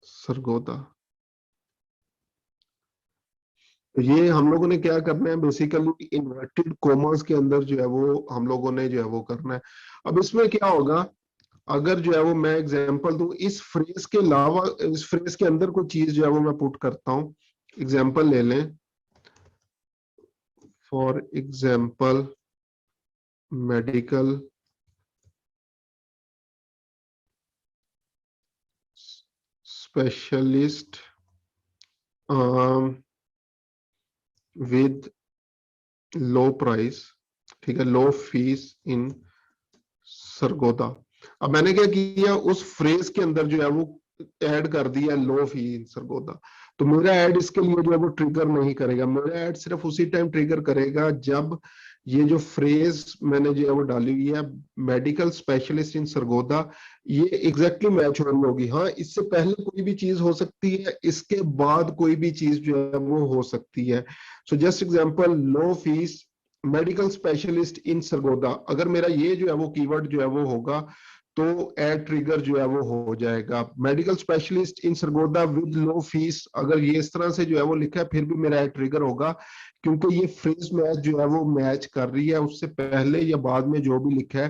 सरगोदा, तो ये हम लोगों ने क्या करना है, बेसिकली इन्वर्टेड कॉमर्स के अंदर जो है वो हम लोगों ने जो है वो करना है। अब इसमें क्या होगा, अगर जो है वो मैं एग्जांपल दूं, इस फ्रेज के अलावा इस फ्रेज के अंदर कोई चीज जो है वो मैं पुट करता हूं, एग्जांपल ले लें, for example medical specialist with low price, ठीक है, लो फीस इन सरगोदा। अब मैंने क्या किया, उस फ्रेज के अंदर जो है वो ऐड कर दिया लो फी इन सरगोदा। तो मेरा ऐड इसके लिए जो है वो ट्रिगर नहीं करेगा, मेरा ऐड सिर्फ उसी टाइम ट्रिगर करेगा जब ये जो फ्रेज मैंने जो है वो डाली हुई है मेडिकल स्पेशलिस्ट इन सरगोदा, ये एग्जैक्टली मैच हो रही होगी। हाँ, इससे पहले कोई भी चीज हो सकती है, इसके बाद कोई भी चीज जो है वो हो सकती है। सो just example, low fees medical specialist in Sargodha, अगर मेरा ये जो है वो कीवर्ड जो है वो होगा तो एड ट्रिगर जो है वो हो जाएगा। Medical specialist in Sargodha with low fees, अगर ये इस तरह से जो है वो लिखा है फिर भी मेरा एड ट्रिगर होगा, क्योंकि ये फ्रेज मैच जो है वो मैच कर रही है, उससे पहले या बाद में जो भी लिखा है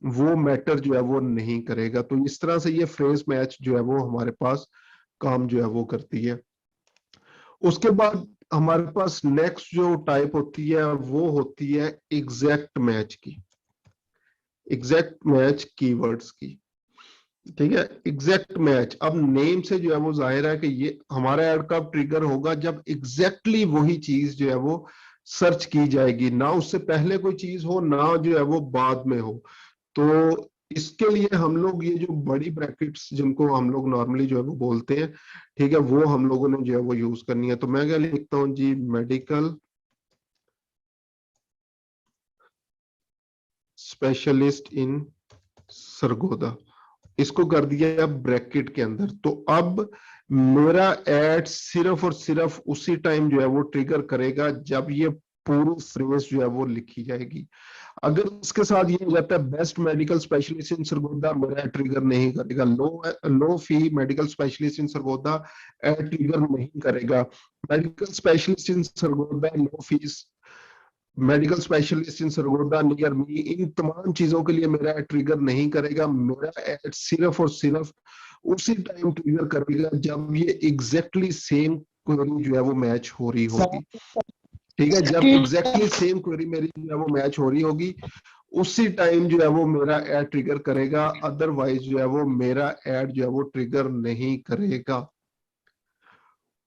वो मैटर जो है वो नहीं करेगा। तो इस तरह से ये फ्रेज मैच जो है वो हमारे पास काम जो है वो करती है। उसके बाद हमारे पास नेक्स्ट जो टाइप होती है वो होती है एग्जैक्ट मैच की, एग्जैक्ट मैच कीवर्ड्स की, ठीक है। एग्जैक्ट मैच, अब नेम से जो है वो जाहिर है कि ये हमारा ऐड कब ट्रिगर होगा, जब एग्जैक्टली वही चीज जो है वो सर्च की जाएगी, ना उससे पहले कोई चीज हो ना जो है वो बाद में हो। तो इसके लिए हम लोग ये जो बड़ी ब्रैकेट्स जिनको हम लोग नॉर्मली जो है वो बोलते हैं, ठीक है, वो हम लोगों ने जो है वो यूज करनी है। तो मैं क्या लिखता हूं जी, मेडिकल स्पेशलिस्ट इन सरगोदा, इसको कर दिया ब्रैकेट के अंदर। तो अब मेरा एड सिर्फ और सिर्फ उसी टाइम जो है वो ट्रिगर करेगा जब ये पूरी फ्रेज जो है वो लिखी जाएगी। अगर इसके साथ ये हो जाता है best medical specialist in Sargodha, मेरा ट्रिगर नहीं करेगा। Low fee medical specialist in Sargodha trigger नहीं करेगा। Medical specialist in Sargodha low fees medical specialist in Sargodha near me, इन तमाम चीजों के लिए मेरा ट्रिगर नहीं करेगा। मेरा एड सिर्फ और सिर्फ उसी टाइम ट्रिगर करेगा जब ये एग्जैक्टली सेम क्वेरी जो है वो मैच हो रही होगी, ठीक है। जब एग्जैक्टली सेम क्वेरी मेरी जो है वो मैच हो रही होगी उसी टाइम जो है वो मेरा एड ट्रिगर करेगा, अदरवाइज जो है वो मेरा एड जो है वो ट्रिगर नहीं करेगा।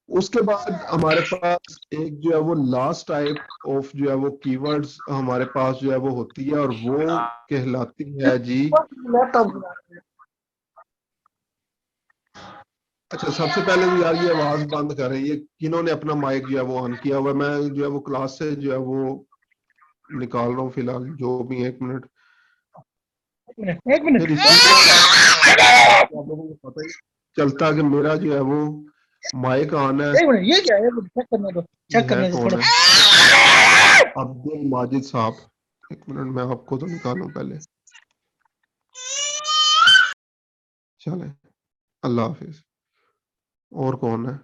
उसके बाद हमारे पास एक जो है वो लास्ट टाइप ऑफ जो है वो कीवर्ड्स हमारे पास जो है वो होती है, और वो कहलाती है जी, अच्छा सबसे पहले तो यार ये आवाज बंद कर रही है, किन्होंने अपना माइक जो है वो ऑन किया हुआ है? मैं जो है वो क्लास से जो है वो निकाल रहा हूँ फिलहाल, जो भी 1 मिनट। एक मिनट फिर आप लोगों को पता ही चलता कि मेरा जो है वो माइक ऑन है। एक मिनट, ये क्या है? चेक करने दो, चेक है करने दो कौन थोड़ा। है? अब्दुल माजिद साहब। 1 मिनट, मैं आपको तो निकालूं पहले। चले, अल्लाह हाफिज। और कौन है?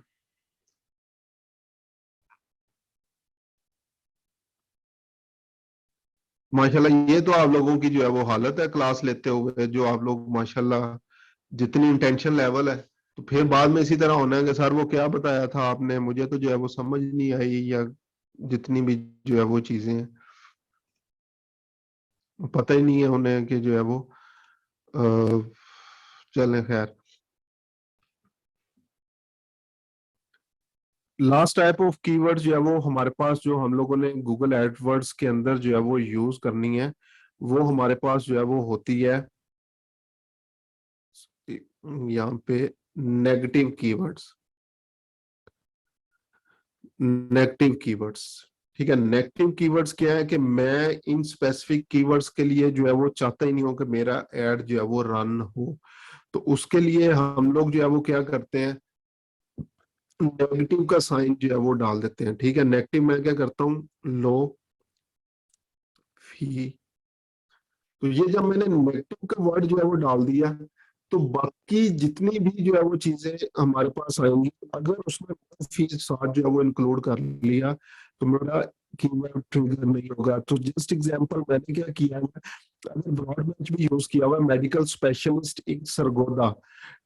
माशाल्लाह, ये तो आप लोगों की जो है वो हालत है क्लास लेते हुए, जो आप लोग माशाल्लाह जितनी इंटेंशन लेवल है, तो फिर बाद में इसी तरह होना है कि सर वो क्या बताया था आपने, मुझे तो जो है वो समझ नहीं आई, या जितनी भी जो है वो चीजें हैं पता ही नहीं है उन्हें कि जो है वो चले खैर। लास्ट टाइप ऑफ कीवर्ड जो है वो हमारे पास, जो हम लोगों ने गूगल एडवर्ड्स के अंदर जो है वो यूज करनी है, वो हमारे पास जो है वो होती है यहाँ पे नेगेटिव कीवर्ड्स। नेगेटिव कीवर्ड्स, ठीक है। नेगेटिव कीवर्ड्स क्या है कि मैं इन स्पेसिफिक कीवर्ड्स के लिए जो है वो चाहता ही नहीं हूं कि मेरा एड जो है वो रन हो। तो उसके लिए हम लोग जो है वो क्या करते हैं, नेगेटिव का साइन जो है वो डाल देते हैं, ठीक है। नेगेटिव मैं क्या करता हूँ, लो फी। तो ये जब मैंने नेगेटिव का वर्ड जो है वो डाल दिया, तो बाकी जितनी भी जो है वो चीजें हमारे पास आएंगी, अगर उसमें फीस साथ जो है वो इंक्लूड कर लिया तो मेरा कीवर्ड ट्रिगर नहीं होगा। तो जस्ट एग्जांपल मैंने क्या किया है, अगर ब्रॉड मैच भी यूज किया हुआ है मेडिकल स्पेशलिस्ट इन सरगोदा,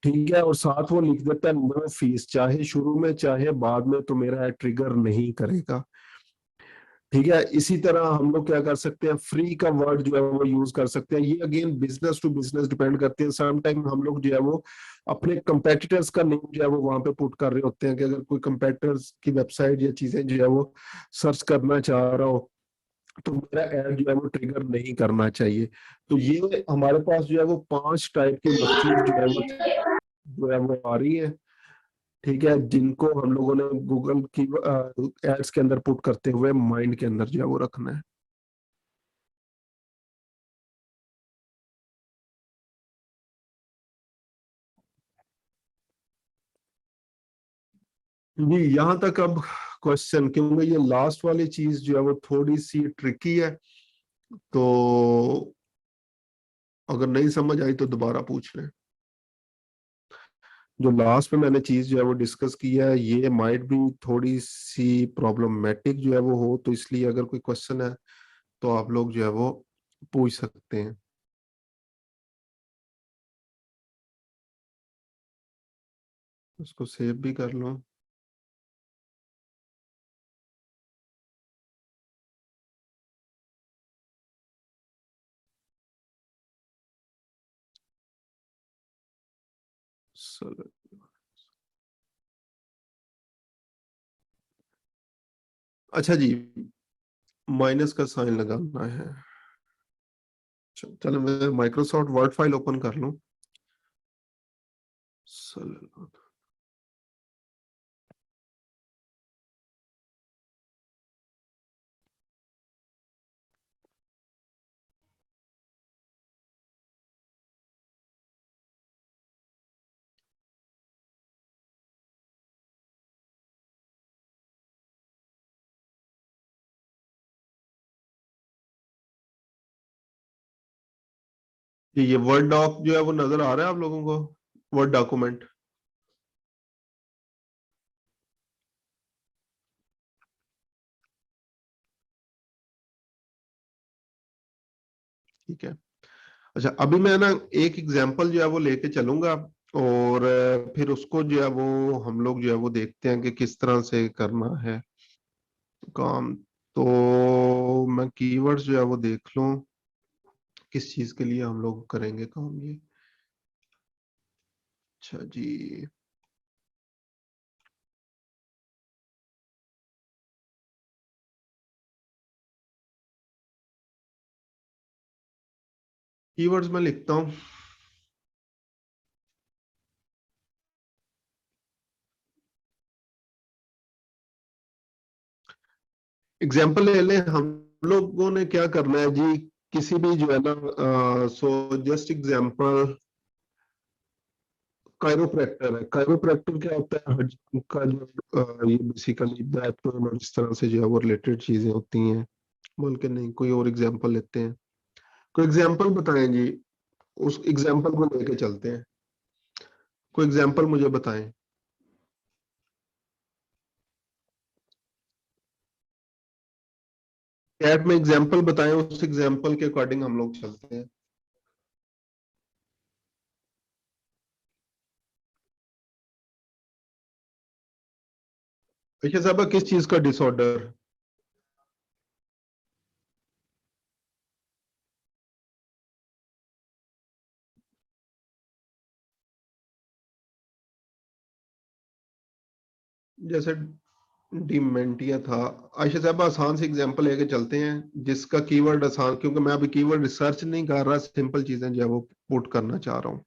ठीक है, और साथ वो लिख देता है नो फीस, चाहे शुरू में चाहे बाद में, तो मेरा ट्रिगर नहीं करेगा। ठीक है, इसी तरह हम लोग क्या कर सकते हैं, फ्री का वर्ड जो है वो यूज कर सकते हैं। ये again business to business depend करते हैं। सम टाइम हम लोग जो है वो अपने कंपेटिटर्स का नेम जो है वो वहां पे पुट कर रहे होते हैं कि अगर कोई कंपेटिटर्स की वेबसाइट या चीजें जो है वो सर्च करना चाह रहा हो तो मेरा ऐड जो है वो ट्रिगर नहीं करना चाहिए। तो ये हमारे पास जो है वो 5 टाइप की मसले जो है वो आ रही है। ठीक है, जिनको हम लोगों ने गूगल की एड्स के अंदर पुट करते हुए माइंड के अंदर जो है वो रखना है। जी, यहाँ तक अब क्वेश्चन, क्योंकि ये लास्ट वाली चीज जो है वो थोड़ी सी ट्रिकी है, तो अगर नहीं समझ आई तो दोबारा पूछ लें। जो लास्ट में मैंने चीज जो है वो डिस्कस की है, ये माइट भी थोड़ी सी प्रॉब्लमेटिक जो है वो हो, तो इसलिए अगर कोई क्वेश्चन है तो आप लोग जो है वो पूछ सकते हैं। उसको सेव भी कर लो। अच्छा जी, माइनस का साइन लगाना है। चलो मैं माइक्रोसॉफ्ट वर्ड फाइल ओपन कर लूं। ये वर्ड डॉक जो है वो नजर आ रहा है आप लोगों को, वर्ड डॉक्यूमेंट? ठीक है। अच्छा, अभी मैं ना एक एग्जांपल जो है वो लेके चलूंगा, और फिर उसको जो है वो हम लोग जो है वो देखते हैं कि किस तरह से करना है काम। तो मैं कीवर्ड्स जो है वो देख लूं, किस चीज के लिए हम लोग करेंगे काम ये। अच्छा जी, कीवर्ड्स मैं लिखता हूँ। एग्जाम्पल ले लें, हम लोगों ने क्या करना है जी, किसी भी जो है ना, सो जस्ट एग्जाम्पल, कायरोप्रैक्टर है। कायरोप्रैक्टर क्या होता है, हड्डी का जो ये बेसिकली बैक पेन और इस तरह से जो है वो रिलेटेड चीजें होती हैं। बोल के नहीं, कोई और एग्जाम्पल लेते हैं। कोई एग्जाम्पल बताएं जी, उस एग्जाम्पल को लेके चलते हैं। कोई एग्जाम्पल मुझे बताएं। चैट में एग्जाम्पल बताएं, उस एग्जाम्पल के अकॉर्डिंग हम लोग चलते हैं। देखिए साहब, किस चीज का डिसऑर्डर? जैसे डिमेंटिया था। आयशा साहब, आसान से एग्जांपल लेके चलते हैं जिसका कीवर्ड आसान, क्योंकि मैं अभी कीवर्ड रिसर्च नहीं कर रहा, सिंपल चीजें जो है वो पुट करना चाह रहा हूँ।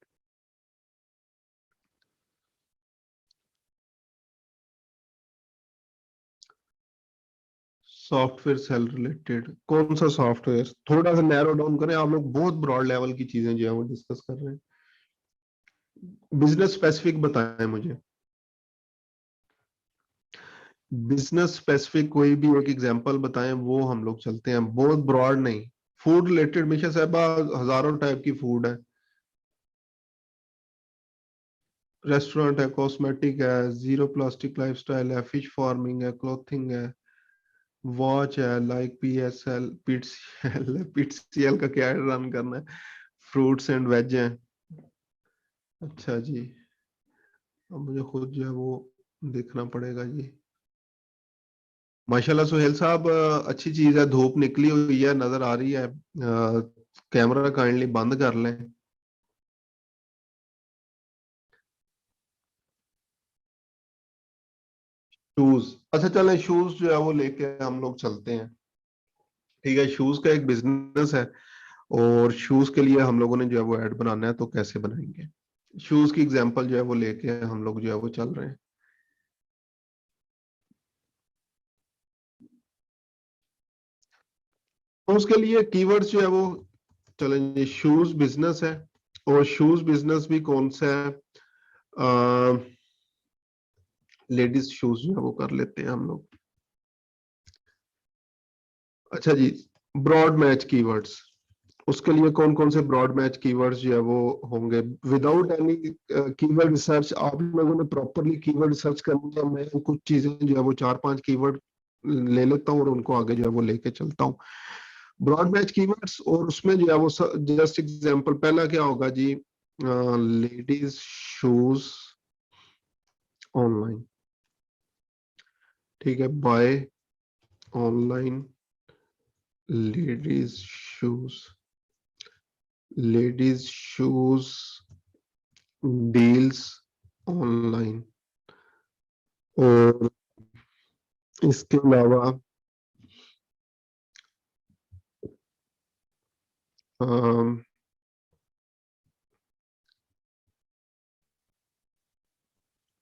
सॉफ्टवेयर सेल रिलेटेड, कौन सा सॉफ्टवेयर? थोड़ा सा नैरो डाउन करें, आप लोग बहुत ब्रॉड लेवल की चीजें जो है वो डिस्कस कर रहे हैं। बिजनेस स्पेसिफिक बताएं मुझे। बिजनेस स्पेसिफिक कोई भी एक एग्जांपल बताएं, वो हम लोग चलते हैं, बहुत ब्रॉड नहीं। फूड रिलेटेड मिशा साहबा, हजारों टाइप की फूड है। रेस्टोरेंट है, कॉस्मेटिक है, जीरो प्लास्टिक लाइफस्टाइल है, फिश फार्मिंग है, क्लोथिंग है, वॉच है, लाइक पीएसएल, पीटीसीएल है। पीटीसीएल का क्या रन करना है? फ्रूट्स एंड वेज है। अच्छा जी, अब मुझे खुद जो है वो देखना पड़ेगा जी। माशाल्लाह सुहेल साहब, अच्छी चीज है, धूप निकली हुई है, नजर आ रही है। कैमरा काइंडली बंद कर लें। शूज, अच्छा चलें, शूज जो है वो लेके हम लोग चलते हैं। ठीक है, शूज का एक बिजनेस है और शूज के लिए हम लोगों ने जो है वो ऐड बनाना है, तो कैसे बनाएंगे? शूज की एग्जांपल जो है वो लेके हम लोग जो है वो चल रहे हैं। तो उसके लिए कीवर्ड्स जो है वो, चलें, ये शूज बिजनेस है और शूज बिजनेस भी कौन सा है? लेडीज शूज जो है वो कर लेते हैं हम लोग। अच्छा जी, ब्रॉड मैच कीवर्ड्स, उसके लिए कौन कौन से ब्रॉड मैच कीवर्ड्स जो है वो होंगे? विदाउट एनी कीवर्ड रिसर्च, आप लोगों ने प्रॉपरली कीवर्ड रिसर्च करनी है। मैं कुछ चीजें जो है वो 4-5 कीवर्ड ले लेता हूँ और उनको आगे जो है वो लेके चलता हूँ। ब्रॉड मैच कीवर्ड्स, और उसमें जो है वो जस्ट एग्जांपल, पहला क्या होगा जी? Ladies shoes online. ठीक है, buy online ladies shoes, ladies shoes deals online. और इसके अलावा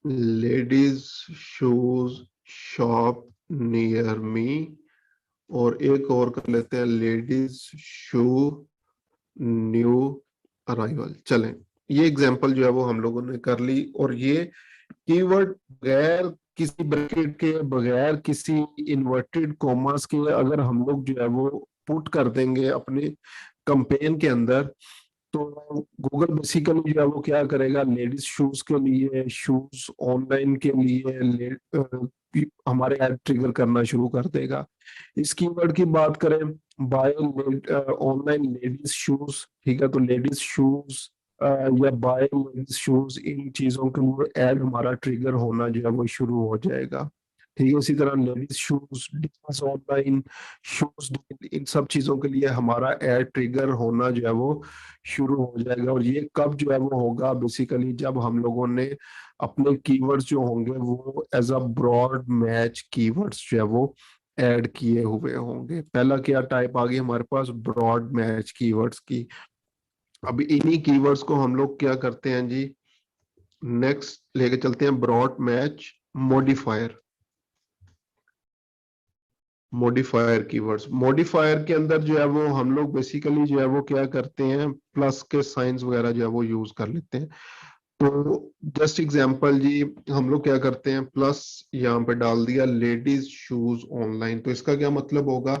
ladies shoes shop near me, और एक और कर लेते हैं, लेडीज शू न्यू अराइवल। चलें, ये एग्जांपल जो है वो हम लोगों ने कर ली, और ये कीवर्ड बगैर किसी ब्रैकेट के, बगैर किसी इन्वर्टेड कॉमास के, अगर हम लोग जो है वो पुट कर देंगे अपने कंपेन के अंदर, तो गूगल बेसिकली जो है वो क्या करेगा? लेडीज शूज के लिए, शूज ऑनलाइन के लिए हमारे ऐड ट्रिगर करना शुरू कर देगा। इस कीवर्ड की बात करें, बाय ऑनलाइन लेडीज शूज, ठीक है, तो लेडीज शूज या बाय लेडीज शूज, इन चीजों के लिए ऐड हमारा ट्रिगर होना जो है वो शुरू हो जाएगा। ठीक है, इसी तरह ladies shoes deals online, shoes, इन सब चीजों के लिए हमारा एड ट्रिगर होना जो है वो शुरू हो जाएगा। और ये कब जो है वो होगा? बेसिकली जब हम लोगों ने अपने कीवर्ड्स जो होंगे वो as a broad match keywords जो है वो ऐड किए हुए होंगे। पहला क्या टाइप आ गई हमारे पास? ब्रॉड मैच कीवर्ड्स की। अब इन्हीं कीवर्ड्स को हम लोग क्या करते हैं जी? नेक्स्ट लेके चलते हैं broad match modifier. Modifier keywords, modifier के अंदर जो है वो हम लोग बेसिकली जो है वो क्या करते हैं? प्लस के साइंस वगैरह जो है वो यूज कर लेते हैं। तो जस्ट एग्जांपल जी, हम लोग क्या करते हैं? प्लस यहाँ पे डाल दिया लेडीज शूज ऑनलाइन, तो इसका क्या मतलब होगा?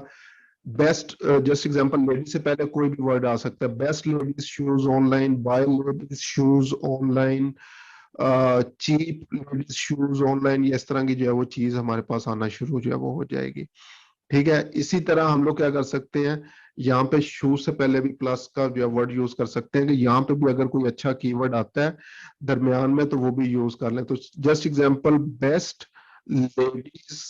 बेस्ट, जस्ट एग्जांपल, लेडीज से पहले कोई भी वर्ड आ सकता है। Best ladies shoes online, buy ladies shoes online, cheap ladies shoes online, ये इस तरह की जो है वो चीज हमारे पास आना शुरू जो है वो हो जाएगी। ठीक है, इसी तरह हम लोग क्या कर सकते हैं? यहाँ पे शूज से पहले भी प्लस का जो है वर्ड यूज कर सकते हैं, कि यहाँ पे भी अगर कोई अच्छा कीवर्ड आता है दरमियान में तो वो भी यूज कर लें। तो just example, best ladies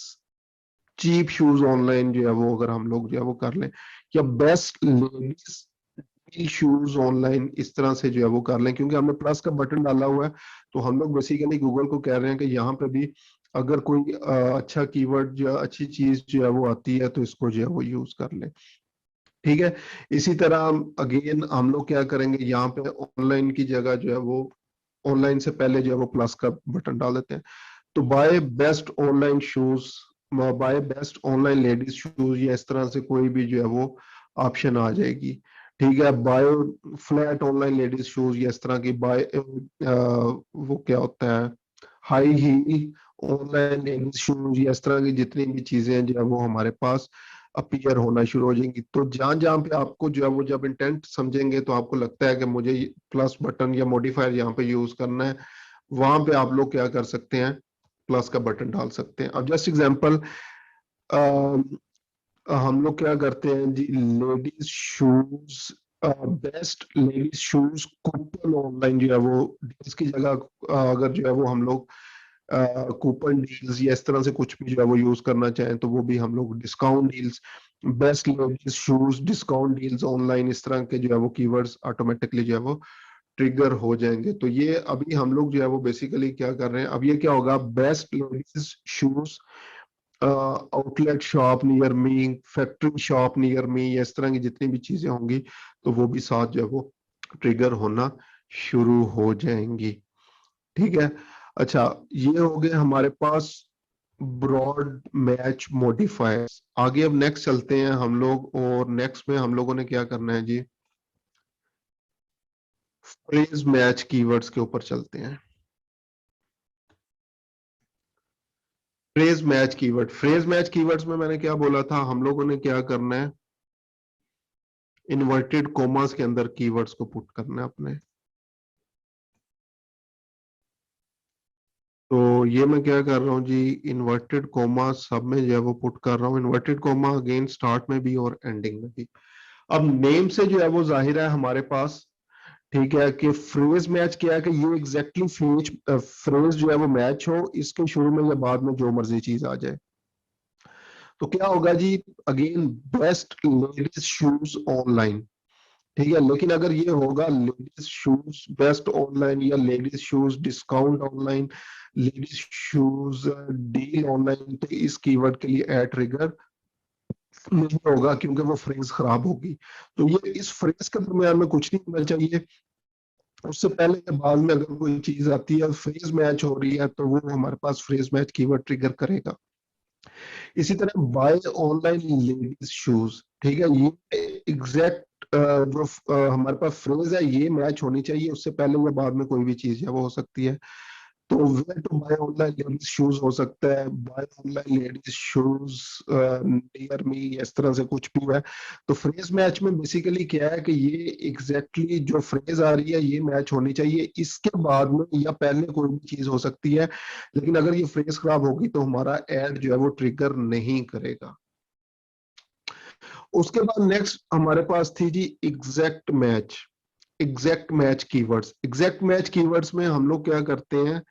cheap shoes online जो है वो अगर हम लोग जो है वो कर लें, या बेस्ट लेडीज शूज ऑनलाइन, इस तरह से जो है वो कर लें, क्योंकि हमने प्लस का बटन डाला हुआ है। तो हम लोग बेसिकली गूगल को कह रहे हैं कि यहाँ पे भी अगर कोई अच्छा कीवर्ड जो अच्छी चीज जो है वो आती है, तो इसको जो है वो यूज कर ले। ठीक है, इसी तरह अगेन हम लोग क्या करेंगे? यहाँ पे ऑनलाइन की जगह जो है वो, ऑनलाइन से पहले जो है वो प्लस का बटन डाल देते हैं। तो buy best online shoes, buy best online ladies shoes, या इस तरह से कोई भी जो है वो ऑप्शन आ जाएगी। ठीक है, buy flat online ladies shoes, या इस तरह की बाय वो क्या होता है, high heel online ladies shoes, या इस तरह की जितनी भी चीजें हैं जो है वो हमारे पास अपीयर होना शुरू हो जाएंगी। तो जहां जहां पे आपको जो है वो जब इंटेंट समझेंगे तो आपको लगता है कि मुझे प्लस बटन या मॉडिफायर यहाँ पे यूज करना है, वहां पे आप लोग क्या कर सकते हैं? प्लस का बटन डाल सकते हैं। अब जस्ट एग्जांपल, हम लोग क्या करते हैं जी? Ladies shoes, best ladies shoes coupon online जो है वो, डील्स की जगह अगर जो है वो हम लोग कूपन डील्स या इस तरह से कुछ भी जो है वो यूज करना चाहें तो वो भी हम लोग, discount deals, best ladies shoes discount deals online, इस तरह के जो है वो कीवर्ड्स ऑटोमेटिकली जो है वो ट्रिगर हो जाएंगे। तो ये अभी हम लोग जो है वो बेसिकली क्या कर रहे हैं, अब ये क्या होगा, best ladies shoes outlet shop near मी, फैक्ट्री शॉप नियर मी, इस तरह की जितनी भी चीजें होंगी तो वो भी साथ जो है वो ट्रिगर होना शुरू हो जाएंगी। ठीक है। अच्छा, ये हो गए हमारे पास ब्रॉड मैच मॉडिफायर्स। आगे अब नेक्स्ट चलते हैं हम लोग, और नेक्स्ट में हम लोगों ने क्या करना है जी, फ्रेज मैच कीवर्ड्स के ऊपर चलते हैं। फ्रेज मैच कीवर्ड्स में मैंने क्या बोला था, हम लोगों ने क्या करना है, इन्वर्टेड कोमास के अंदर कीवर्ड्स को पुट करना है अपने। तो ये मैं क्या कर रहा हूँ जी, इन्वर्टेड कोमा सब में जो है वो पुट कर रहा हूँ, इन्वर्टेड कोमा अगेन स्टार्ट में भी और एंडिंग में भी। अब नेम से जो है वो जाहिर है हमारे पास, ठीक है, कि फ्रेज मैच क्या है, कि ये एग्जैक्टली फ्रेज जो है वो मैच हो, इसके शुरू में या बाद में जो मर्जी चीज आ जाए। तो क्या होगा जी, again best ladies shoes online, ठीक है, लेकिन अगर ये होगा लेडीज शूज बेस्ट ऑनलाइन या ladies shoes discount online, ladies shoes deal online, तो इस कीवर्ड के लिए एड ट्रिगर नहीं होगा क्योंकि वो फ्रेज खराब होगी। तो ये इस फ्रेज के दरमियान में कुछ नहीं होना चाहिए, उससे पहले या बाद में अगर कोई चीज आती है फ्रेज मैच हो रही है तो वो हमारे पास फ्रेज मैच कीवर्ड ट्रिगर करेगा। इसी तरह बाय ऑनलाइन लेडीज शूज, ठीक है, ये एग्जैक्ट जो हमारे पास फ्रेज है ये मैच होनी चाहिए, उससे पहले या बाद में कोई भी चीज है वो हो सकती है। तो where to buy online ladies shoes हो सकता है, buy online ladies shoes near me, इस तरह से कुछ भी है। तो फ्रेज मैच में बेसिकली क्या है कि ये एग्जैक्टली जो फ्रेज आ रही है ये मैच होनी चाहिए, इसके बाद में या पहले कोई भी चीज हो सकती है, लेकिन अगर ये फ्रेज खराब होगी तो हमारा एड जो है वो ट्रिगर नहीं करेगा। उसके बाद नेक्स्ट हमारे पास थी जी exact match keywords. Exact match keywords में हम लोग क्या करते हैं,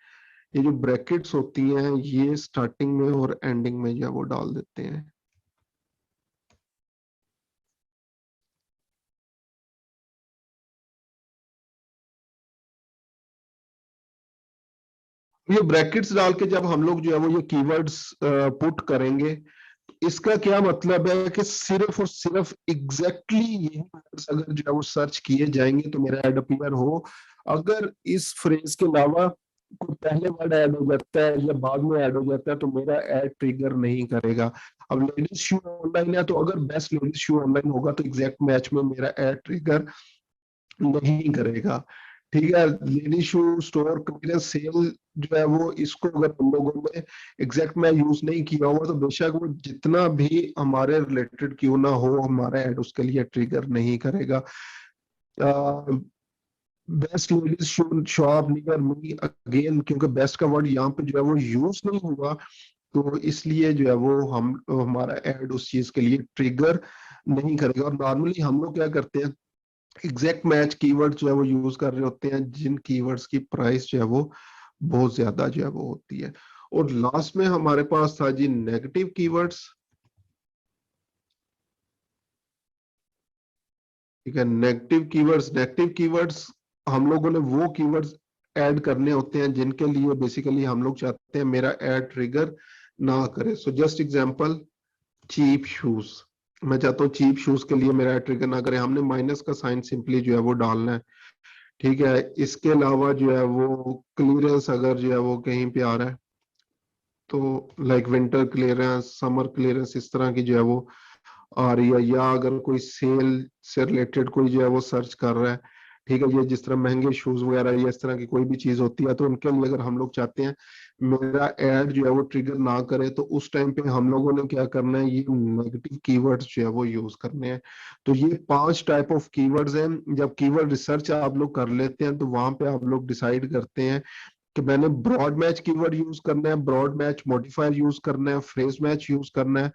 ये जो ब्रैकेट्स होती हैं ये स्टार्टिंग में और एंडिंग में जो है वो डाल देते हैं। ये ब्रैकेट्स डाल के जब हम लोग जो है वो ये कीवर्ड्स पुट करेंगे, इसका क्या मतलब है कि सिर्फ और सिर्फ एग्जैक्टली यही वर्ड्स अगर जो है वो सर्च किए जाएंगे तो मेरा एड अपीयर हो। अगर इस फ्रेज के अलावा कोई पहले वर्ड ऐड हो जाता है या बाद में ऐड हो जाता है तो मेरा एड ट्रिगर नहीं करेगा। अब लेडीज शू ऑनलाइन है तो अगर बेस्ट लेडीज शू ऑनलाइन होगा तो एग्जैक्ट मैच में मेरा एड ट्रिगर नहीं करेगा। ठीक है, ladies shoe store clearance sale जो है वो, इसको अगर हम लोगों ने एग्जैक्ट में यूज नहीं किया हुआ तो बेशक वो जितना भी हमारे रिलेटेड क्यों ना हो हमारा ऐड उसके लिए ट्रिगर नहीं करेगा। बेस्ट लेडीज शू शॉप नियर मी, अगेन क्योंकि बेस्ट का वर्ड यहाँ पे जो है वो यूज नहीं हुआ तो इसलिए जो है वो हम हमारा ऐड उस चीज के लिए ट्रिगर नहीं करेगा। और नॉर्मली हम लोग क्या करते हैं, एग्जैक्ट मैच कीवर्ड जो है वो यूज कर रहे होते हैं जिन कीवर्ड्स की प्राइस जो है वो बहुत ज्यादा जो है वो होती है। और लास्ट में हमारे पास था जी नेगेटिव कीवर्ड्स। ठीक है, नेगेटिव कीवर्ड्स हम लोगों ने वो कीवर्ड्स ऐड करने होते हैं जिनके लिए बेसिकली हम लोग चाहते हैं मेरा ऐड ट्रिगर ना करे। So just example, cheap shoes, मैं चाहता हूँ चीप शूज के लिए मेरा ऐड ट्रिगर ना करे, हमने माइनस का साइन सिंपली जो है वो डालना है। ठीक है, इसके अलावा जो है वो क्लियरेंस अगर जो है वो कहीं पे आ रहा है तो like winter clearance, summer clearance, इस तरह की जो है वो आ रही है, या अगर कोई सेल से रिलेटेड कोई जो है वो सर्च कर रहा है, ठीक है, ये जिस तरह महंगे शूज वगैरह या इस तरह की कोई भी चीज होती है तो उनके लिए अगर हम लोग चाहते हैं मेरा एड जो है वो ट्रिगर ना करे तो उस टाइम पे हम लोगों ने क्या करना है, ये नेगेटिव कीवर्ड्स जो है वो यूज करने हैं। तो ये 5 टाइप ऑफ कीवर्ड्स हैं। जब कीवर्ड रिसर्च आप लोग कर लेते हैं तो वहां पे आप लोग डिसाइड करते हैं कि मैंने ब्रॉड मैच कीवर्ड यूज करना है, ब्रॉड मैच मॉडिफायर यूज करना है, फ्रेज मैच यूज करना है,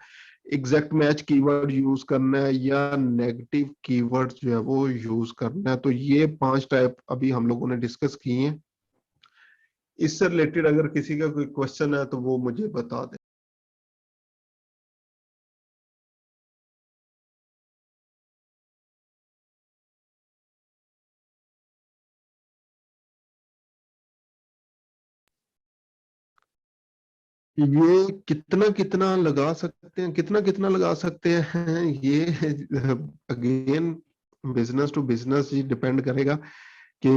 एग्जैक्ट मैच कीवर्ड यूज करना है या नेगेटिव कीवर्ड जो है वो यूज करना है। तो ये 5 टाइप अभी हम लोगों ने डिस्कस किए हैं। इससे रिलेटेड अगर किसी का कोई क्वेश्चन है तो वो मुझे बता दे। ये कितना कितना लगा सकते हैं, कितना कितना लगा सकते हैं, ये अगेन बिजनेस टू बिजनेस ही डिपेंड करेगा कि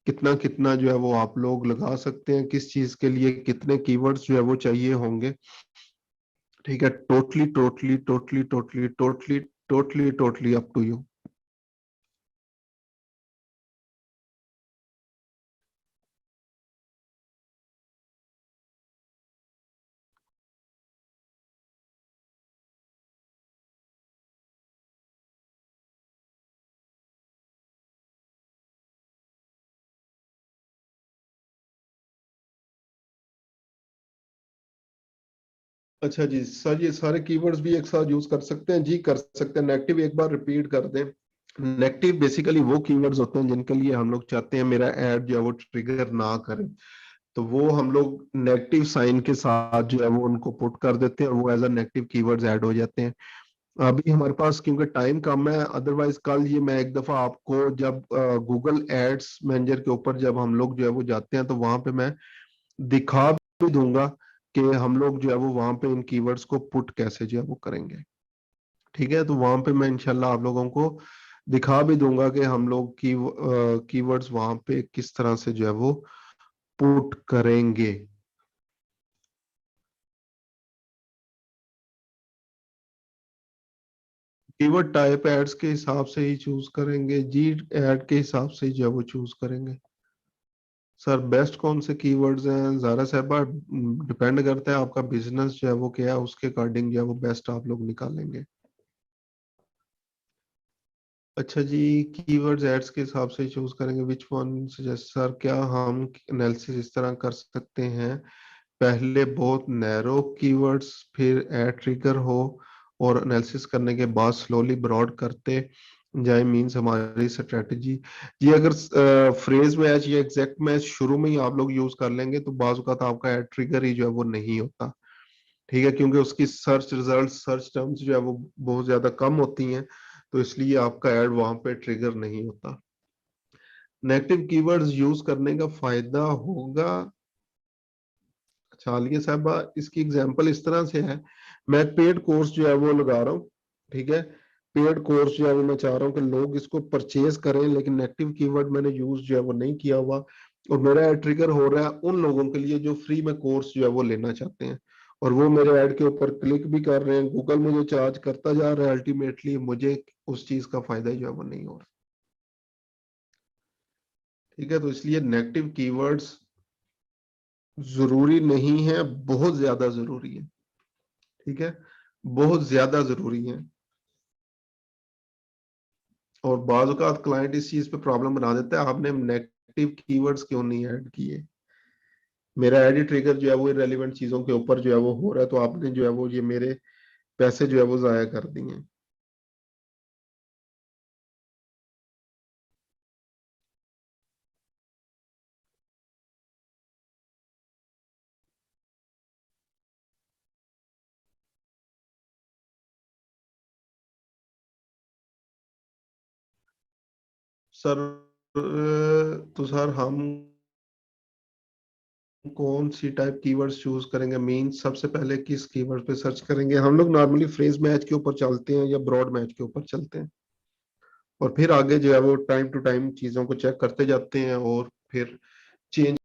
कितना कितना जो है वो आप लोग लगा सकते हैं, किस चीज के लिए कितने कीवर्ड्स जो है वो चाहिए होंगे। ठीक है, totally totally totally totally totally totally totally up to you. अच्छा जी सर, ये सारे कीवर्ड्स भी एक साथ यूज कर सकते हैं? जी कर सकते हैं। नेगेटिव एक बार रिपीट कर दें। नेगेटिव बेसिकली वो कीवर्ड्स होते हैं जिनके लिए हम लोग चाहते हैं मेरा ऐड जो है वो ट्रिगर ना करे, तो वो हम लोग नेगेटिव साइन के साथ जो है वो उनको पुट कर देते हैं और वो as a negative keywords ad हो जाते हैं। अभी हमारे पास क्योंकि टाइम कम है, अदरवाइज कल ये मैं एक दफा आपको जब गूगल एड्स मैनेजर के ऊपर जब हम लोग जो है वो जाते हैं तो वहां पे मैं दिखा भी दूंगा कि हम लोग जो है वो वहां पे इन कीवर्ड्स को पुट कैसे जो है वो करेंगे। ठीक है, तो वहां पे मैं इंशाल्लाह आप लोगों को दिखा भी दूंगा कि हम लोग कीवर्ड्स वहां पे किस तरह से जो है वो पुट करेंगे। कीवर्ड टाइप एड्स के हिसाब से ही चूज करेंगे जी, एड के हिसाब से ही जो है वो चूज करेंगे। सर बेस्ट कौन से कीवर्ड्स हैं ज़ारा साहबा, डिपेंड करता है आपका बिजनेस जो है वो क्या है, उसके अकॉर्डिंग जो है वो बेस्ट आप लोग निकालेंगे। अच्छा जी, कीवर्ड्स एड्स के हिसाब से चूज करेंगे। विच वन सजेस्ट सर, क्या हम एनालिसिस इस तरह कर सकते हैं, पहले बहुत नैरो कीवर्ड्स फिर एड ट्रिगर हो और एनालिसिस करने के बाद स्लोली ब्रॉड करते जाए, मींस हमारी स्ट्रेटजी? जी अगर फ्रेज मैच या एग्जैक्ट मैच शुरू में ही आप लोग यूज कर लेंगे तो बाज़ औक़ात आपका एड ट्रिगर ही जो है वो नहीं होता। ठीक है, क्योंकि उसकी सर्च रिजल्ट सर्च टर्म्स जो है वो बहुत ज्यादा कम होती हैं, तो इसलिए आपका ऐड वहां पे ट्रिगर नहीं होता। नेगेटिव कीवर्ड्स यूज करने का फायदा होगा? अच्छा आलिया साहबा, इसकी एग्जांपल इस तरह से है, मैं पेड कोर्स जो है वो लगा रहा हूँ। ठीक है, पेड कोर्स जो है वो मैं चाह रहा हूँ कि लोग इसको परचेज करें, लेकिन नेगेटिव कीवर्ड मैंने यूज जो है वो नहीं किया हुआ और मेरा ऐड ट्रिगर हो रहा है उन लोगों के लिए जो फ्री में कोर्स जो है वो लेना चाहते हैं, और वो मेरे ऐड के ऊपर क्लिक भी कर रहे हैं, गूगल मुझे चार्ज करता जा रहा है, अल्टीमेटली मुझे उस चीज का फायदा जो है वो नहीं हो रहा। ठीक है, तो इसलिए नेगेटिव कीवर्ड्स जरूरी नहीं है, बहुत ज्यादा जरूरी है। ठीक है, बहुत ज्यादा जरूरी है। और बाज़ औक़ात क्लाइंट इस चीज पे प्रॉब्लम बना देता है, आपने नेगेटिव कीवर्ड्स क्यों नहीं ऐड किए, मेरा ऐड ट्रिगर जो है वो इररिलेवेंट चीजों के ऊपर जो है वो हो रहा है, तो आपने जो है वो ये मेरे पैसे जो है वो जाया कर दिए। सर तो सर हम कौन सी टाइप कीवर्ड्स चूज करेंगे, मीन सबसे पहले किस कीवर्ड पे सर्च करेंगे? हम लोग नॉर्मली फ्रेज मैच के ऊपर चलते हैं या ब्रॉड मैच के ऊपर चलते हैं, और फिर आगे जो है वो टाइम टू टाइम चीजों को चेक करते जाते हैं और फिर चेंज